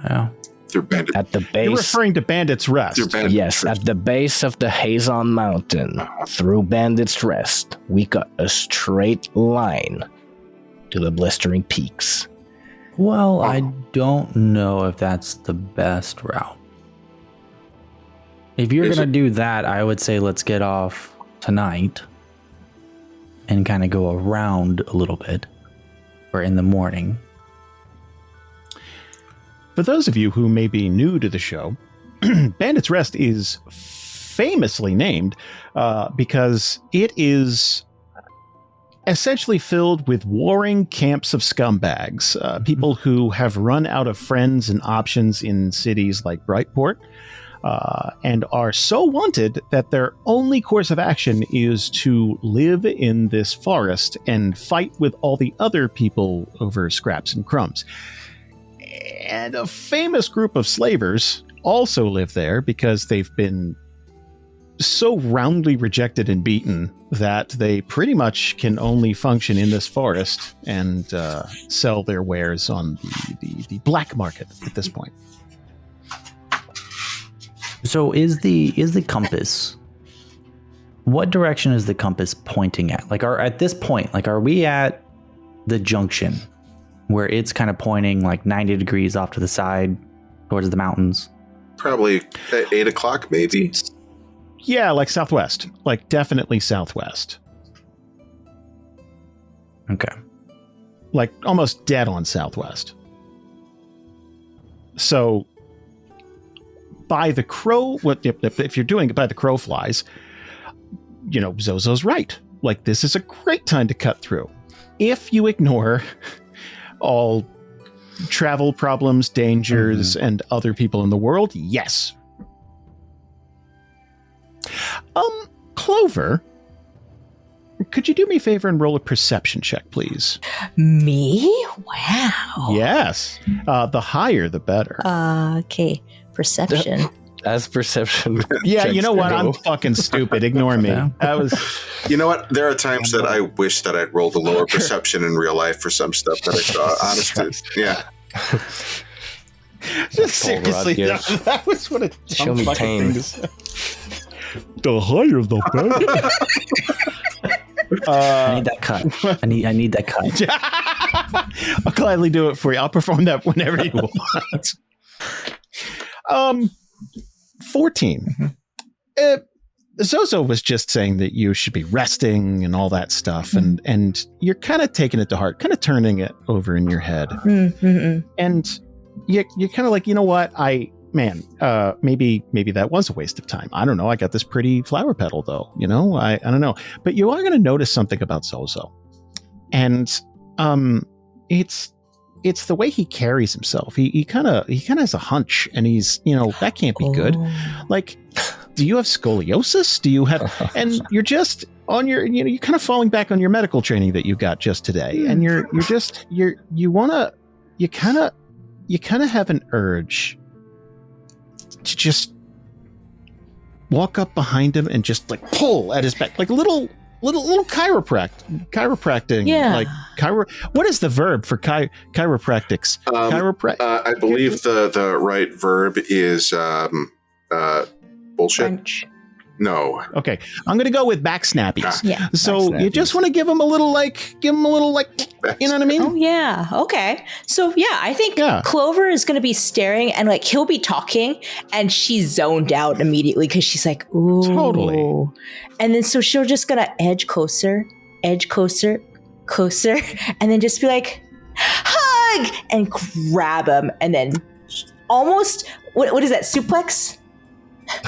Yeah. Through Bandit. At the You're base, referring to Bandit's Rest. Through Bandit. yes, at the base of the Hazon Mountain, through Bandit's Rest, we got a straight line to the blistering peaks. Well, I don't know if that's the best route. If you're Is going it? to do that, I would say let's get off tonight and kind of go around a little bit or in the morning. For those of you who may be new to the show, Bandit's Rest is famously named because it is essentially filled with warring camps of scumbags, people who have run out of friends and options in cities like Brightport, and are so wanted that their only course of action is to live in this forest and fight with all the other people over scraps and crumbs. And a famous group of slavers also live there because they've been so roundly rejected and beaten that they pretty much can only function in this forest and sell their wares on the black market at this point. So is the compass, what direction is the compass pointing at? Like, at this point, like, are we at the junction where it's kind of pointing like 90 degrees off to the side towards the mountains? Probably at 8 o'clock, maybe. Yeah, like southwest. Like definitely southwest. Okay. Like almost dead on southwest. So by the crow, if you're doing it by the crow flies, Zozo's right. Like, this is a great time to cut through. If you ignore all travel problems, dangers, and other people in the world, yes. Clover, could you do me a favor and roll a perception check, please? Me? Wow. Yes. The higher, the better. Okay. Perception. As perception. Yeah, you know what? go. I'm fucking stupid. Ignore me. Yeah. That was. You know what? There are times that I wish that I'd rolled a lower perception in real life for some stuff that I saw. Honestly, yeah. Seriously, gift. that was what a Show dumb me fucking tame. thing to say. The higher, the better. I need that cut. I need that cut. I'll gladly do it for you. I'll perform that whenever you want. 14. Zozo was just saying that you should be resting and all that stuff, and you're kind of taking it to heart, kind of turning it over in your head, and you're kind of like, you know what, maybe that was a waste of time. I don't know. I got this pretty flower petal though, you know. I don't know, but you are going to notice something about Zozo, and it's the way he carries himself. He kind of has a hunch, and he's, you know, that can't be good. Like, do you have scoliosis? Do you have, and you're just on your, you know, you're kind of falling back on your medical training that you got just today. And you kind of have an urge to just walk up behind him and just like pull at his back, like a little chiropracting. Yeah. Like what is the verb for chiropractics? I believe the right verb is bullshit. French. No. Okay, I'm gonna go with back snappies. Yeah. So you just want to give him a little like, you know what I mean? Oh yeah. Okay. So yeah, I think Clover is going to be staring, and like he'll be talking, and she's zoned out immediately because she's like, ooh. Totally. And then so she'll just gonna edge closer, and then just be like, hug, and grab him, and then almost what is that, suplex?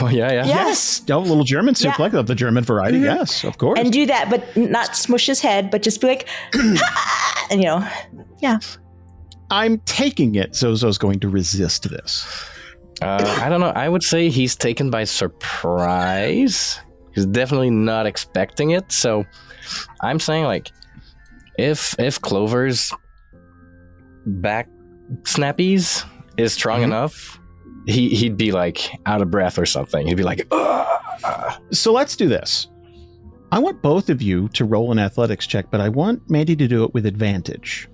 Oh yeah. Yes. Oh, a little German suplex of the German variety. Mm-hmm. Yes, of course. And do that, but not smush his head, but just be like, and you know, yeah. I'm taking it Zozo's going to resist this. I don't know. I would say he's taken by surprise. He's definitely not expecting it. So I'm saying, like, if Clover's back snappies is strong enough, he'd be like out of breath or something. He'd be like, ugh. So let's do this. I want both of you to roll an athletics check, but I want Mandy to do it with advantage.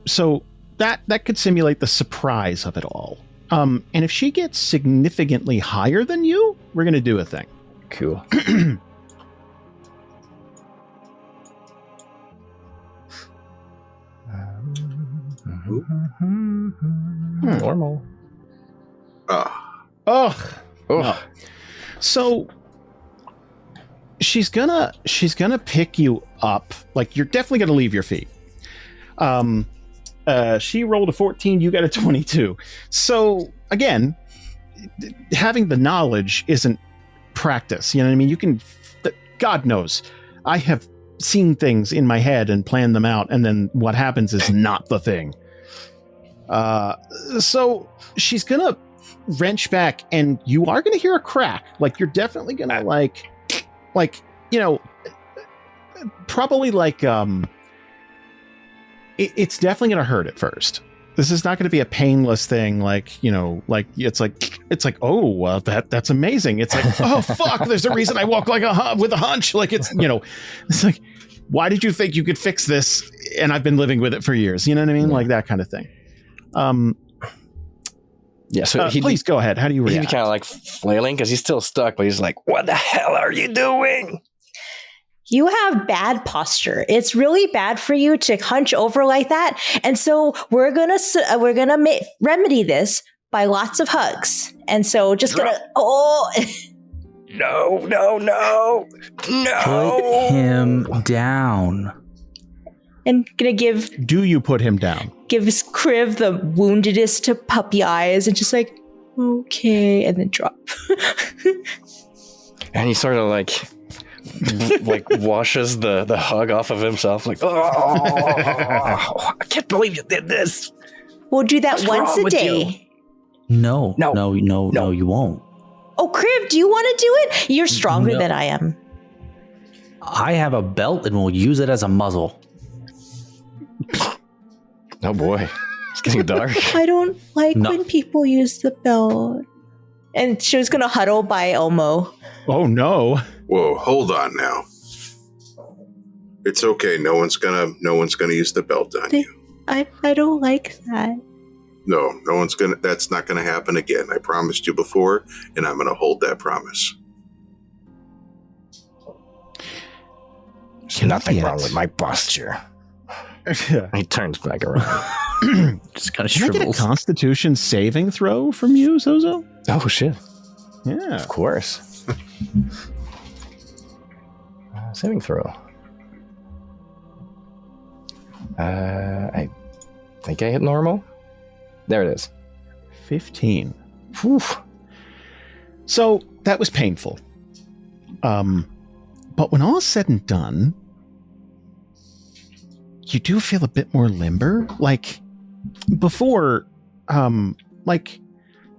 So that could simulate the surprise of it all. And if she gets significantly higher than you, we're going to do a thing. Cool. Normal. Oh. No. So she's gonna pick you up. Like, you're definitely gonna leave your feet. She rolled a 14, you got a 22. So again, having the knowledge isn't practice. You know what I mean? You can, God knows, I have seen things in my head and planned them out, and then what happens is not the thing. So she's gonna wrench back, and you are gonna hear a crack. Like, you're definitely gonna like, you know, probably like, it's definitely gonna hurt at first. This is not going to be a painless thing, like, you know, like it's like, oh, that's amazing. It's like, oh fuck, there's a reason I walk like with a hunch. Like, it's, you know, it's like, why did you think you could fix this? And I've been living with it for years. You know what I mean? Like that kind of thing. Yeah. So please go ahead. How do you react? He'd be kind of like flailing because he's still stuck, but he's like, "What the hell are you doing?" You have bad posture. It's really bad for you to hunch over like that. And so we're gonna remedy this by lots of hugs. And so just gonna No. Put him down. And gonna give. Do you put him down? Gives Kriv the woundedest to puppy eyes and just like, okay, and then drop. And he sort of like washes the hug off of himself, like, oh, I can't believe you did this. We'll do that once a day. No, you won't. Oh, Kriv, do you want to do it? You're stronger than I am. I have a belt and we'll use it as a muzzle. Oh boy, it's getting dark. I don't like when people use the belt. And she was gonna huddle by Elmo. Oh no. Whoa, hold on now. It's okay. No one's gonna use the belt on you. I don't like that. No one's gonna. That's not gonna happen again. I promised you before, and I'm gonna hold that promise. There's nothing wrong with my posture. He turns back around. Just kind of Can I get a shrivels. Constitution saving throw from you, Zozo? Oh shit! Yeah. Of course. Saving throw. I think I hit normal. There it is. 15. Whew. So that was painful. But when all is said and done, you do feel a bit more limber. Like before, like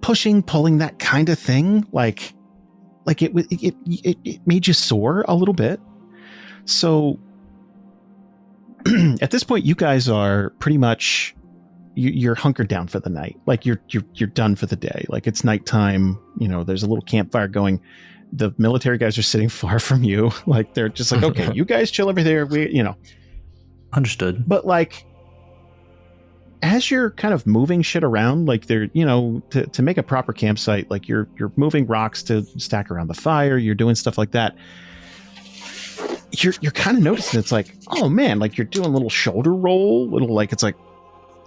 pushing, pulling, that kind of thing. Like it made you sore a little bit. So at this point, you guys are pretty much you're hunkered down for the night. Like you're done for the day. Like it's nighttime. You know, there's a little campfire going. The military guys are sitting far from you. Like they're just like, okay, you guys chill over there. Understood. But like, as you're kind of moving shit around, like they're, to make a proper campsite, like you're moving rocks to stack around the fire. You're doing stuff like that. You're kind of noticing it's like, oh man, like you're doing a little shoulder roll, it's like,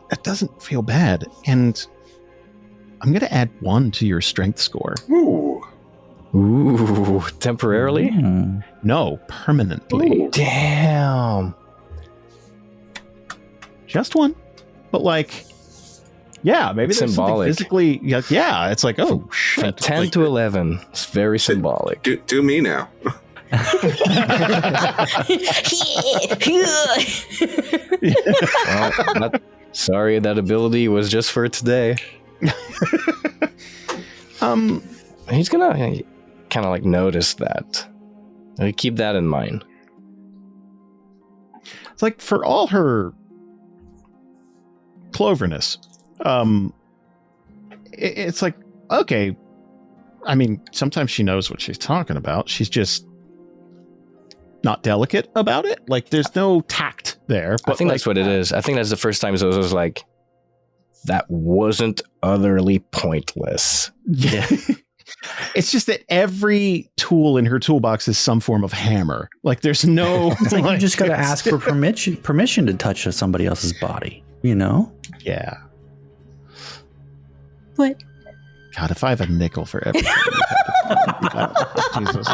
that doesn't feel bad. And I'm going to add 1 to your strength score. Ooh, temporarily? No, permanently. Ooh. Damn. Just 1. But like, yeah, maybe It's there's symbolic. something physically, yeah, it's like, oh shit. From 10 like, to 11. It's very symbolic. Do me now. Well, sorry, that ability was just for today. He's gonna kind of like notice that. Keep that in mind. It's like for all her cloverness, it's like, okay, I mean, sometimes she knows what she's talking about. She's just not delicate about it. Like there's no tact there. But I think that's what it is. I think that's the first time Zozo's like, that wasn't utterly pointless. Yeah. It's just that every tool in her toolbox is some form of hammer. Like there's no. It's like you just got to ask for permission to touch somebody else's body. Yeah. What? God, if I have a nickel for everything. Jesus.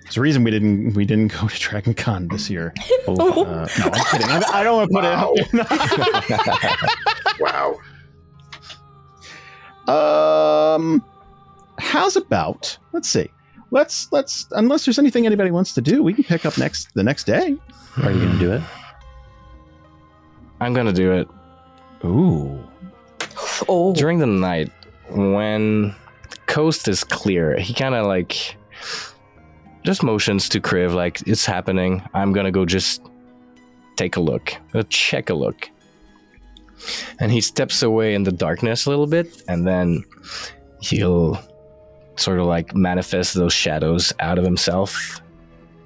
It's the reason we didn't go to Dragon Con this year. No, I'm kidding. I don't want to put it out. Wow. How's about, let's see. Let's unless there's anything anybody wants to do, we can pick up the next day. Are you going to do it? I'm gonna do it. Ooh. Oh. During the night, when coast is clear, he kind of like just motions to Kriv like, it's happening. I'm gonna go just take a look. Check a look. And he steps away in the darkness a little bit, and then he'll sort of like manifest those shadows out of himself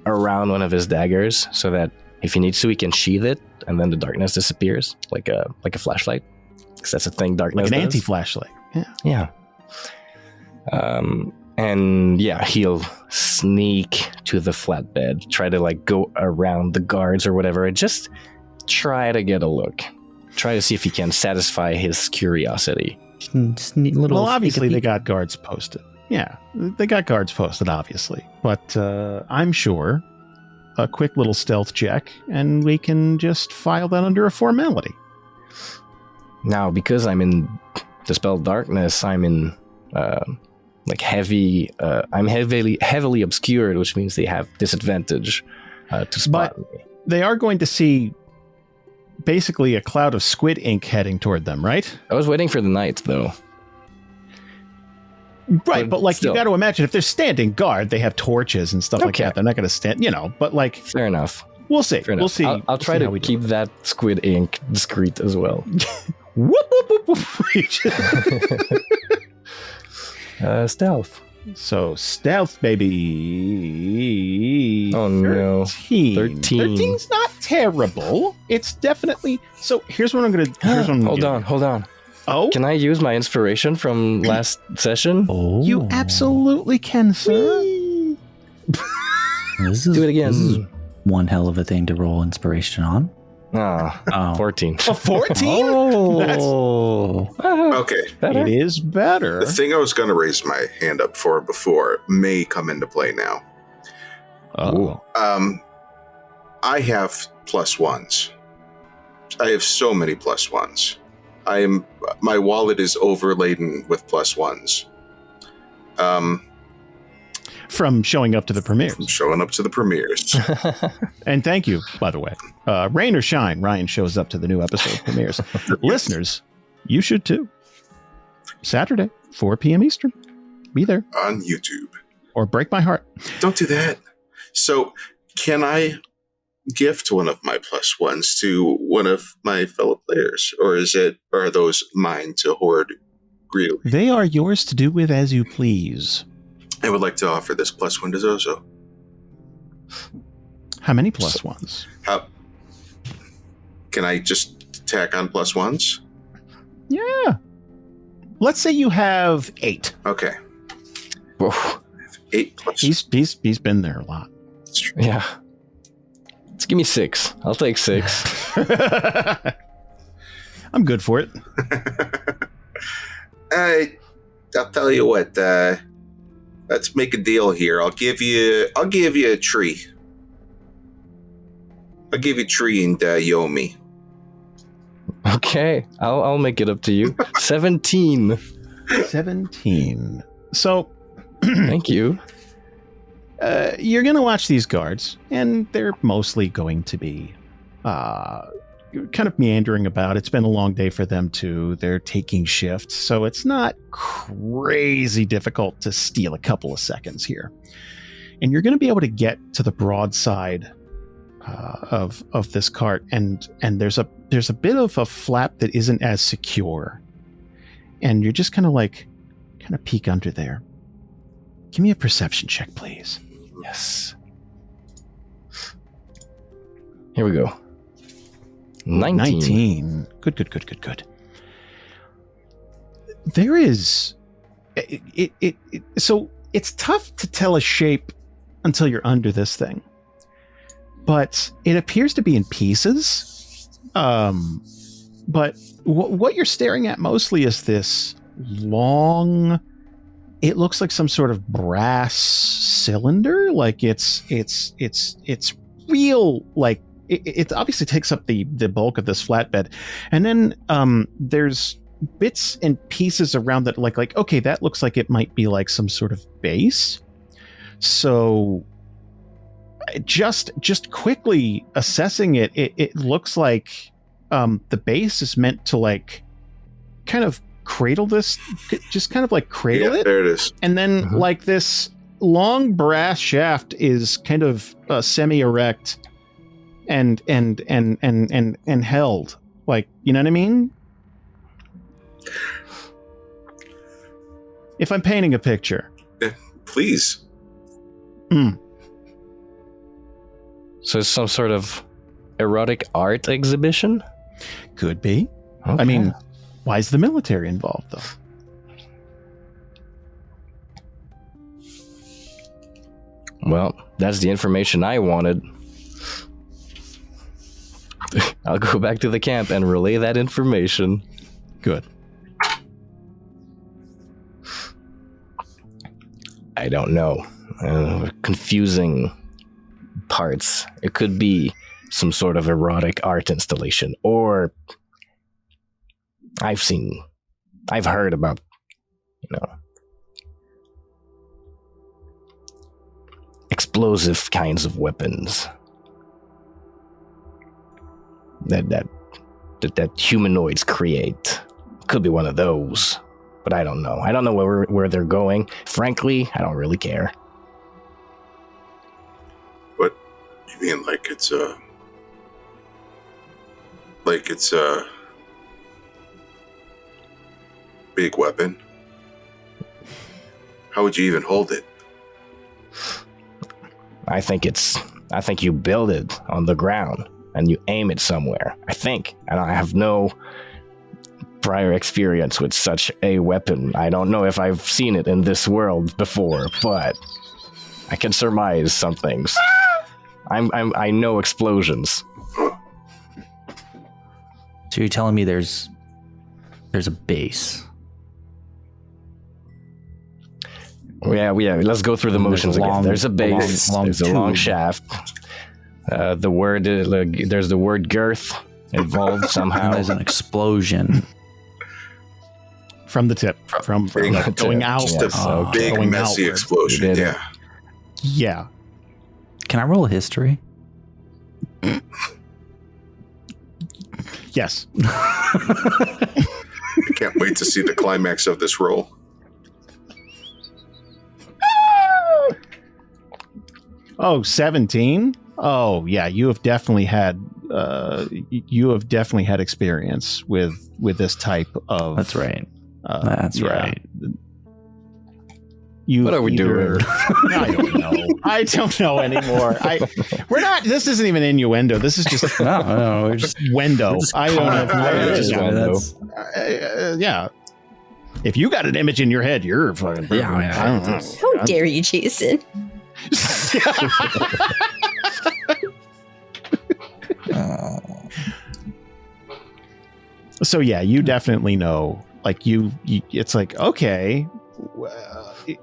around one of his daggers, so that if he needs to, he can sheath it, and then the darkness disappears, like a flashlight, because that's a thing darkness Like an does. anti-flashlight. Yeah. And yeah, he'll sneak to the flatbed, try to like go around the guards or whatever, and just try to get a look. Try to see if he can satisfy his curiosity. Well, obviously they got guards posted. Yeah, they got guards posted, obviously. But I'm sure a quick little stealth check, and we can just file that under a formality. Now, because I'm in Dispel Darkness, I'm in like heavy. I'm heavily obscured, which means they have disadvantage to spot me. They are going to see basically a cloud of squid ink heading toward them, right? I was waiting for the night, though. Right, but like still. you got to imagine if they're standing guard, they have torches and stuff like Okay. that. They're not going to stand, but like Fair enough. we'll see. Fair We'll enough. see. I'll try see how to we do. keep that squid ink discreet as well. Whoop, whoop, whoop, whoop. Stealth. So stealth, baby. Oh no. 13. 13. 13's not terrible. It's definitely. So here's what I'm gonna. Hold on. Oh, Can I use my inspiration from last session? Oh, you absolutely can, sir. This is, Do it again. This is one hell of a thing to roll inspiration on. Ah, 14. A 14? Oh, Okay. Better? It is better. The thing I was going to raise my hand up for before may come into play now. Oh. I have +1s. I have so many +1s. My wallet is overladen with +1s. From showing up to the premieres. From showing up to the premieres. And thank you, by the way. Rain or shine, Ryan shows up to the new episode premieres. Listeners, you should too. Saturday, 4 p.m. Eastern. Be there. On YouTube. Or break my heart. Don't do that. So, can I gift one of my +1s to one of my fellow players? Or are those mine to hoard greedily? They are yours to do with as you please. I would like to offer this +1 to Zozo. How many +1s? How can I just tack on +1s? Yeah. Let's say you have 8. Okay. Whoa. 8 plus. He's been there a lot. Yeah. Let's give me 6. I'll take 6. I'm good for it. I'll tell you what. Let's make a deal here. I'll give you a tree. I'll give you a tree and Yomi. Okay. I'll make it up to you. 17. 17. So Thank you. you're going to watch these guards, and they're mostly going to be kind of meandering about. It's been a long day for them, too. They're taking shifts, so it's not crazy difficult to steal a couple of seconds here. And you're going to be able to get to the broad side of this cart, and there's a bit of a flap that isn't as secure. And you're just kind of peek under there. Give me a perception check, please. Yes. Here we go. 19. Good. There is... So it's tough to tell a shape until you're under this thing. But it appears to be in pieces. But what you're staring at mostly is this long... It looks like some sort of brass cylinder. Like it's real, like it obviously takes up the bulk of this flatbed. And then there's bits and pieces around that like, okay, that looks like it might be like some sort of base. So just quickly assessing it looks like the base is meant to like kind of cradle this, just kind of like cradle it. There it is. And then like this long brass shaft is kind of semi-erect and held, like, you know what I mean? If I'm painting a picture. Please. So it's some sort of erotic art exhibition? Could be. Okay. I mean, why is the military involved, though? Well, that's the information I wanted. I'll go back to the camp and relay that information. Good. I don't know. Confusing parts. It could be some sort of erotic art installation, or I've heard about, explosive kinds of weapons that humanoids create. Could be one of those. but I don't know. I don't know where they're going. Frankly, I don't really care. What you mean? Like it's a big weapon? How would you even hold it? I think you build it on the ground and you aim it somewhere. I think. I have no prior experience with such a weapon. I don't know if I've seen it in this world before, but I can surmise some things. I know explosions. So you're telling me there's a base? Yeah. Let's go through the motions again. There's a base. There's a long shaft. There's the word girth involved somehow. And there's an explosion from the tip, from the going tip. out. Just a big messy outward. explosion. Yeah. Yeah. Can I roll a history? Yes. I can't wait to see the climax of this roll. Oh, 17? Oh, yeah. You have definitely had experience with this type of. That's right. That's right. What are we doing? I don't know anymore. We're not. This isn't even innuendo. This is just no. We're just wendo. I don't know. Just wendo. Yeah. If you got an image in your head, you're fucking. Yeah. I don't know. How dare you, Jason? So yeah, you definitely know. Like you it's like, okay.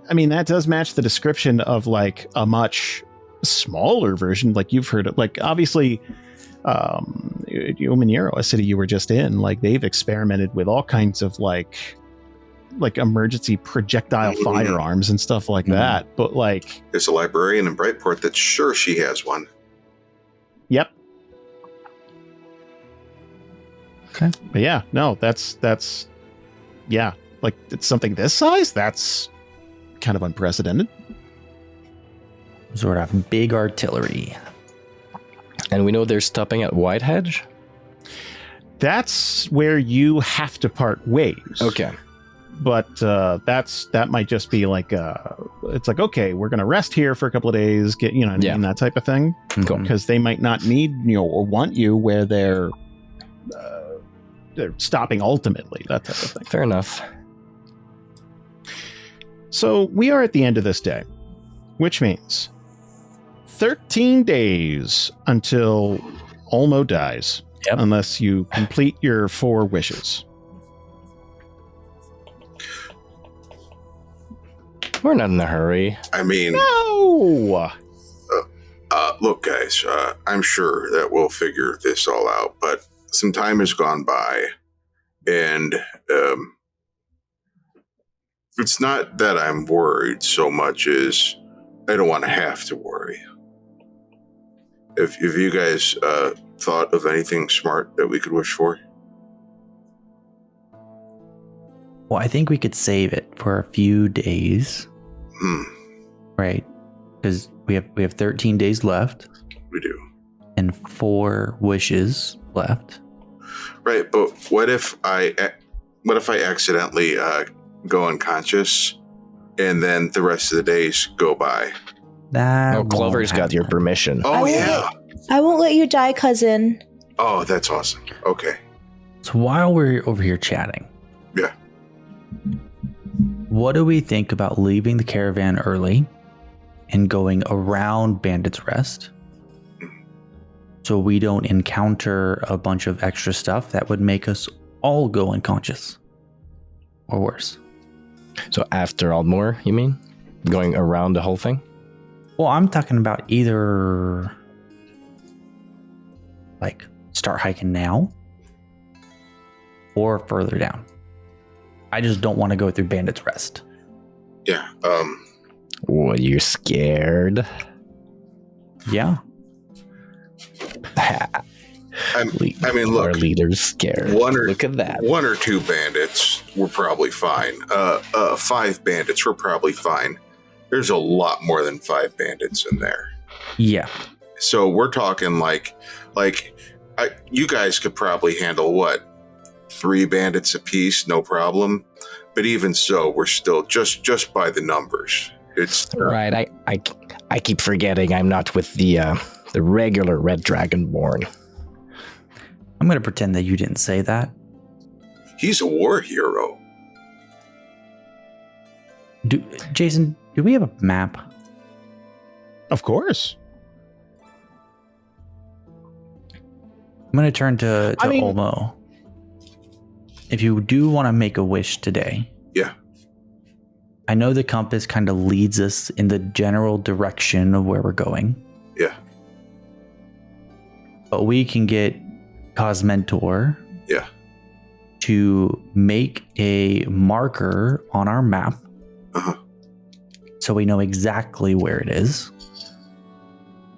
I mean, that does match the description of like a much smaller version. Like you've heard it. Like obviously, Umanero, a city you were just in, like they've experimented with all kinds of like emergency projectile firearms and stuff like that. But like, there's a librarian in Brightport that's sure she has one. Yep. Okay. But yeah, no, that's yeah. Like it's something this size. That's kind of unprecedented. Sort of big artillery. And we know they're stopping at Whitehedge? That's where you have to part ways. Okay. But that might just be like it's like, okay, we're gonna rest here for a couple of days, get that type of thing. Cool. Because they might not need or want you where they're stopping ultimately, that type of thing. Fair enough. So we are at the end of this day, which means 13 days until Olmo dies. Yep. Unless you complete your 4 wishes. We're not in a hurry. I mean, No! look, guys, I'm sure that we'll figure this all out, but some time has gone by, and it's not that I'm worried so much as I don't want to have to worry. If you guys thought of anything smart that we could wish for? Well, I think we could save it for a few days. Right? Because we have 13 days left. We do. And 4 wishes left. Right, but what if I accidentally go unconscious, and then the rest of the days go by? Clover's got your permission. Oh, yeah. I won't let you die, cousin. Oh, that's awesome. Okay. So while we're over here chatting, Yeah. what do we think about leaving the caravan early and going around Bandit's Rest so we don't encounter a bunch of extra stuff that would make us all go unconscious or worse? So after Aldmore, you mean? Going around the whole thing? Well, I'm talking about either like start hiking now or further down. I just don't want to go through Bandit's Rest. Yeah. What, you're scared? Yeah. I mean, look, our leader's scared. Look at that. 1 or 2 bandits were probably fine. 5 bandits were probably fine. There's a lot more than 5 bandits in there. Yeah. So we're talking you guys could probably handle what? 3 bandits apiece, no problem. But even so, we're still just by the numbers. It's right. I keep forgetting I'm not with the regular Red Dragonborn. I'm going to pretend that you didn't say that. He's a war hero. Jason, do we have a map? Of course. I'm going to turn to Olmo. If you do want to make a wish today. Yeah. I know the compass kind of leads us in the general direction of where we're going. Yeah. But we can get Cosmentor. Yeah. To make a marker on our map. Uh-huh. So we know exactly where it is.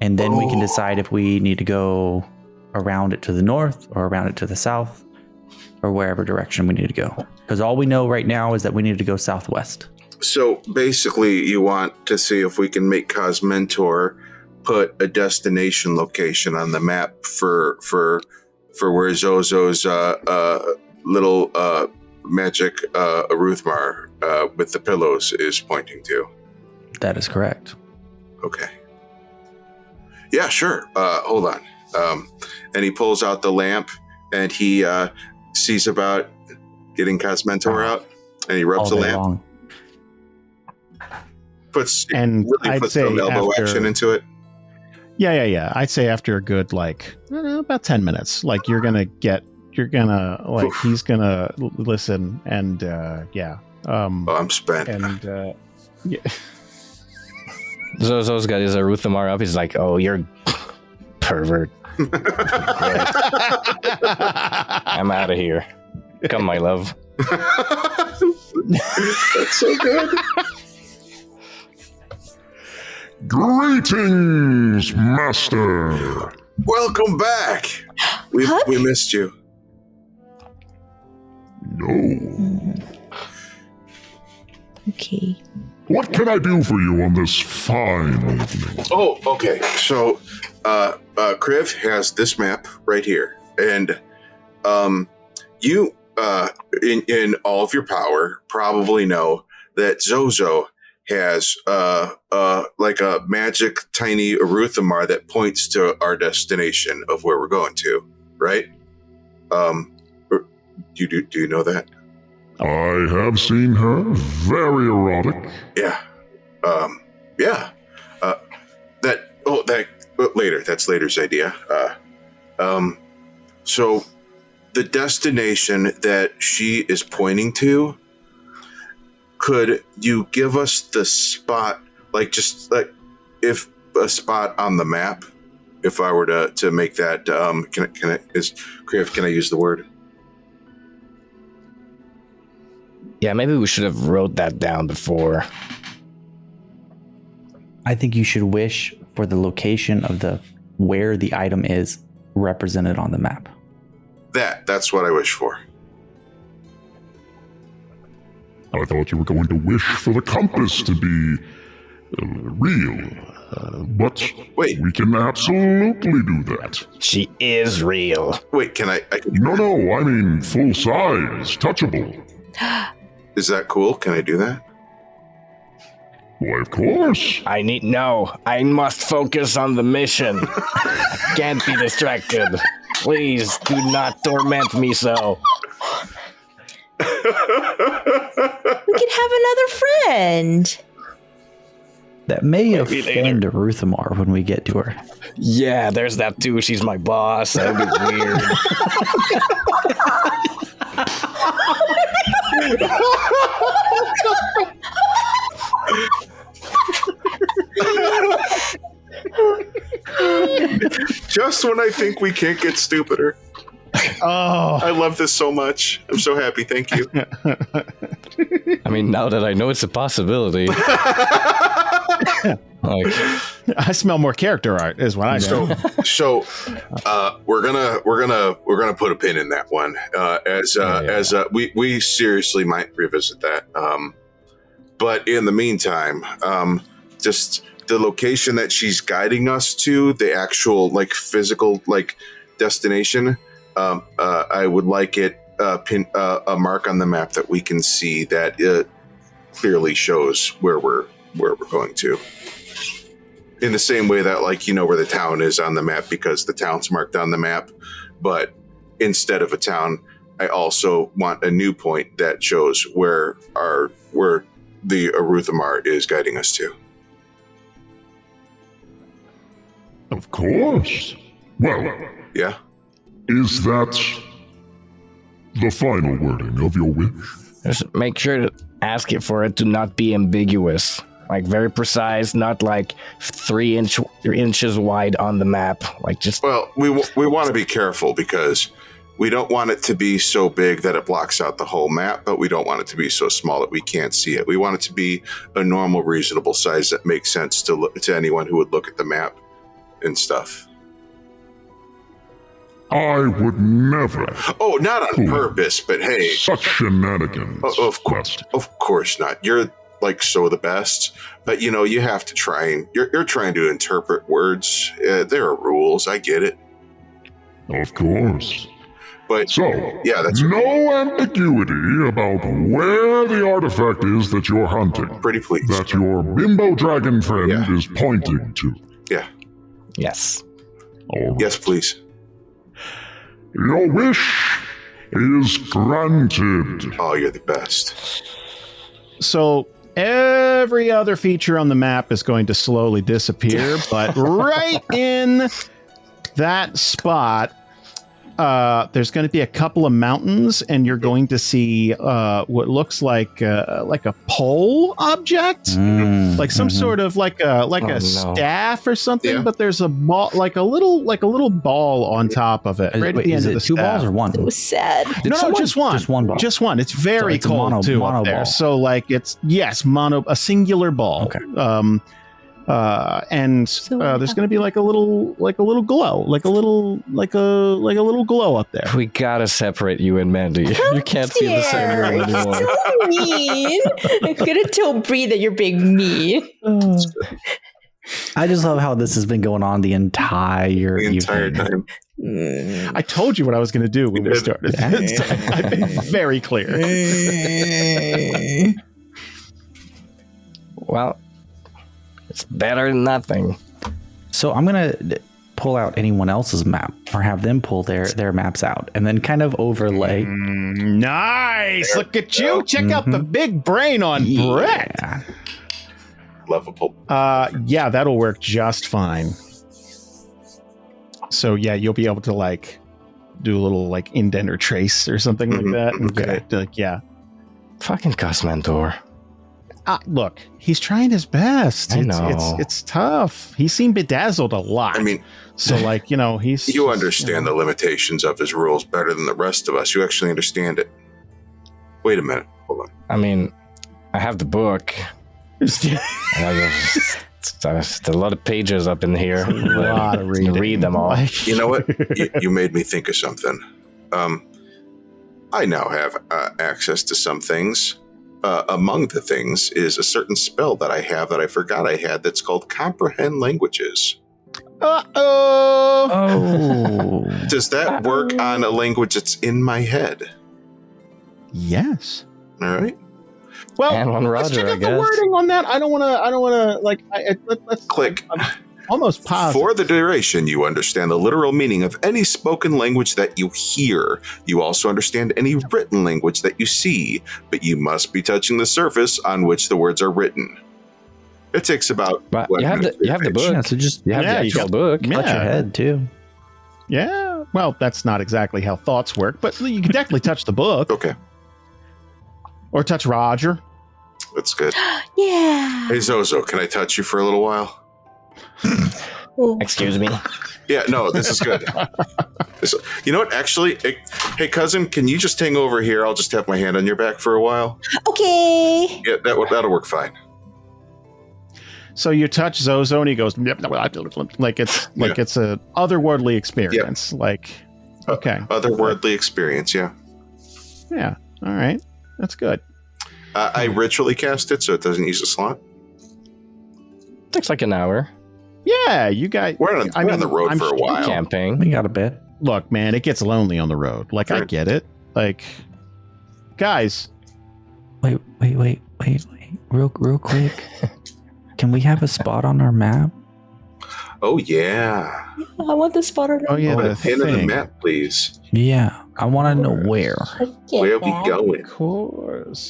And then we can decide if we need to go around it to the north or around it to the south or wherever direction we need to go. Because all we know right now is that we need to go southwest. So basically you want to see if we can make Cosmentor put a destination location on the map for where Zozo's little magic Aruthmar with the pillows is pointing to. That is correct. Okay. Yeah, sure. Hold on. And he pulls out the lamp and he sees about getting Cosmentor out and he rubs the lamp. Long. Puts I'd say some elbow action into it. Yeah. I'd say after a good, about 10 minutes, he's gonna listen and, yeah. I'm spent. And, yeah. Zozo's got his Aruthamar up. He's like, oh, you're pervert. I'm out of here. Come, my love. That's so good. Greetings, Master. Welcome back. We missed you. No. Okay. What can I do for you on this fine evening? Oh, okay. So, Kriv has this map right here, and you, in all of your power, probably know that Zozo has like a magic tiny Aruthamar that points to our destination of where we're going to, right? Do you know that? I have seen her. Very erotic. Yeah. Yeah. Later. That's later's idea. So the destination that she is pointing to, could you give us the spot, if a spot on the map, if I were to make that, can I use the word? Yeah, maybe we should have wrote that down before. I think you should wish for the location of where the item is represented on the map. That's what I wish for. I thought you were going to wish for the compass to be real. But wait, we can absolutely do that. She is real. Wait, can I No, I mean full size, touchable. Is that cool? Can I do that? Why, of course. I must focus on the mission. I can't be distracted. Please do not torment me so. We could have another friend. That may offend Ruthamar when we get to her. Yeah, there's that too. She's my boss. That'd be weird. Just when I think we can't get stupider. Oh, I love this so much. I'm so happy. Thank you. I mean, now that I know it's a possibility. I smell more character art, is what I know. So, we're gonna put a pin in that one. We seriously might revisit that. But in the meantime, just the location that she's guiding us to, the actual like physical like destination, I would like it pin a mark on the map that we can see that clearly shows where we're going to. In the same way that, like, you know where the town is on the map because the town's marked on the map, but instead of a town, I also want a new point that shows where the Aruthamar is guiding us to. Of course. Well, Yeah. is that the final wording of your wish? Just make sure to ask it for it to not be ambiguous. Like very precise, not like 3 inches wide on the map. Like just. Well, we want to be careful because we don't want it to be so big that it blocks out the whole map, but we don't want it to be so small that we can't see it. We want it to be a normal, reasonable size that makes sense to anyone who would look at the map and stuff. I would never. Oh, not on purpose, but hey, Such shenanigans. of course not. You're like so the best, but you know you have to try and you're trying to interpret words. There are rules. I get it, Of course. but So, yeah, that's no ambiguity about where the artifact is that you're hunting, pretty pleased. that your bimbo dragon friend Yeah. is pointing to. Yeah. Yes. All right. Yes, please. Your wish is granted. Oh, you're the best. So every other feature on the map is going to slowly disappear, but right in that spot, there's going to be a couple of mountains, and you're going to see what looks like a pole object, like some sort of like a staff or something. Yeah. But there's a ball, like a little ball on top of it, right at the is end of it the 2 staff. balls or 1? It was sad. No, just one. Just one ball. Just one. It's very So it's a cold too mono up there. ball. So like it's a singular ball. Okay. And there's going to be like a little glow, like a little glow up there. We gotta separate you and Mandy. You can't be in the same room You're anymore. so mean. I'm gonna tell Bree that you're being mean. I just love how this has been going on the entire The entire evening. time. I told you what I was going to do when we did. started. I've been very clear. Well, it's better than nothing. So I'm gonna pull out anyone else's map, or have them pull their maps out, and then kind of overlay. Nice. Look at you. Check out the big brain on Brett. Yeah. Lovable. Yeah, that'll work just fine. So yeah, you'll be able to like do a little like indent or trace or something like that. And get it, like, yeah. Fucking Cosmantor. Look, he's trying his best. I know. It's tough. He seemed bedazzled a lot. I mean, so like, he's you understand the limitations of his rules better than the rest of us. You actually understand it. Wait a minute. Hold on. I mean, I have the book. There's a lot of pages up in here. A lot of reading. Read them all. You know what? You made me think of something. I now have access to some things. Among the things is a certain spell that I have that I forgot I had that's called Comprehend Languages. Oh. Does that work on a language that's in my head? Yes. All right. Well, And on let's check Roger, I out the guess. wording on that. I don't want to like. Let's Click. I'm almost positive. For the duration, you understand the literal meaning of any spoken language that you hear. You also understand any written language that you see, but you must be touching the surface on which the words are written. It takes about. But you have the book. Yeah, so just You have the Yeah, you actual got- book. Yeah. touch your head too. Yeah. Well, that's not exactly how thoughts work, but you can definitely touch the book Okay, or touch Roger. that's good. Yeah. Hey Zozo, can I touch you for a little while? Excuse me. Yeah, no, this is good. You know what? Actually, hey cousin, can you just hang over here? I'll just have my hand on your back for a while. Okay. Yeah, that'll work fine. So you touch Zozo and he goes like it's a otherworldly experience. Like, okay, otherworldly experience. Yeah. Yeah. All right. That's good. I ritually cast it, so it doesn't use a slot. Takes like an hour. Yeah, you guys. We're on the road for a while. Camping. We got a bit. Look, man, it gets lonely on the road. Like, I get it. Like, guys. Wait. Real quick. Can we have a spot on our map? Oh, yeah. I want the spotter. Oh, yeah, the pin in the thing. map, please. Yeah, I want to know where. Where are we going?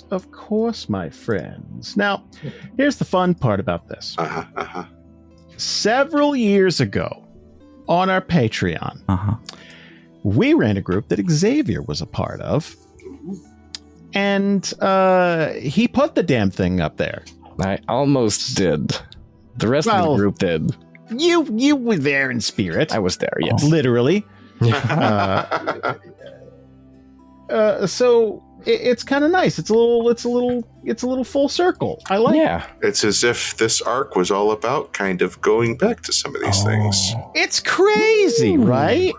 Of course, my friends. Now, here's the fun part about this. Several years ago, on our Patreon, we ran a group that Xavier was a part of, and he put the damn thing up there. I almost did. The rest of the group did. You were there in spirit. I was there, yes. Literally. So it's kind of nice. It's a little full circle. I like. Yeah. It's as if this arc was all about kind of going back to some of these things. It's crazy, right?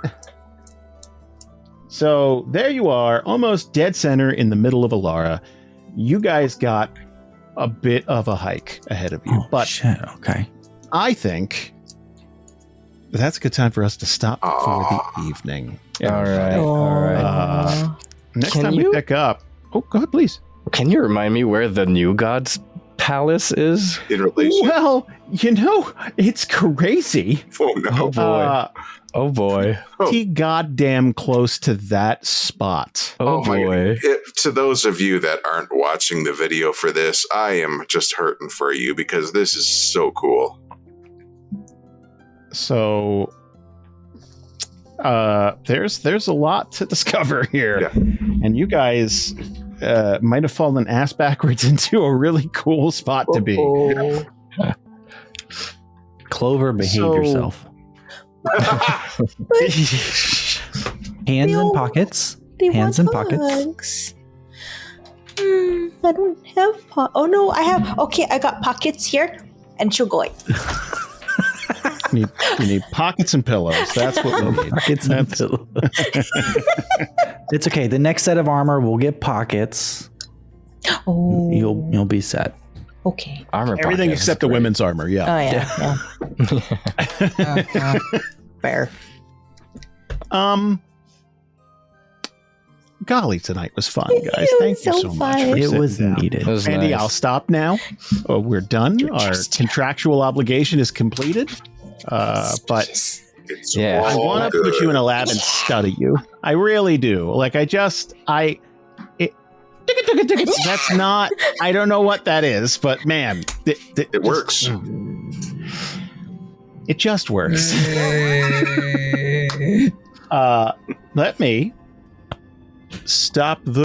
So there you are, almost dead center in the middle of Alara. You guys got a bit of a hike ahead of you, but shit, okay. I think that's a good time for us to stop for the evening. All right. Next time we pick up. Oh, go ahead, please. Can you remind me where the new god's palace is? In relation. Well, it's crazy. Oh no. Oh boy. Pretty goddamn close to that spot. Oh boy. To those of you that aren't watching the video for this, I am just hurting for you because this is so cool. So there's a lot to discover here. Yeah. And you guys might have fallen ass backwards into a really cool spot to be. Clover, behave yourself. Hands in pockets. Hands in pockets. I don't have oh no, I have. Okay, I got pockets here, and she'll go. You need pockets and pillows. That's what we need. Pockets and pillows. It's okay. The next set of armor will get pockets. Oh, You'll be set. Okay. Armor Everything pockets, except the great. women's armor. Yeah. Oh yeah. Fair. Golly, tonight was fun, guys. Thank you so much. For It was sitting down. needed. It was Andy, nice. I'll stop now. We're done. Our contractual obligation is completed. But It's Yeah. I all want to good. put you in a lab and study you. I really do. Like, that's not, I don't know what that is, but man, It works. It just works. Let me stop the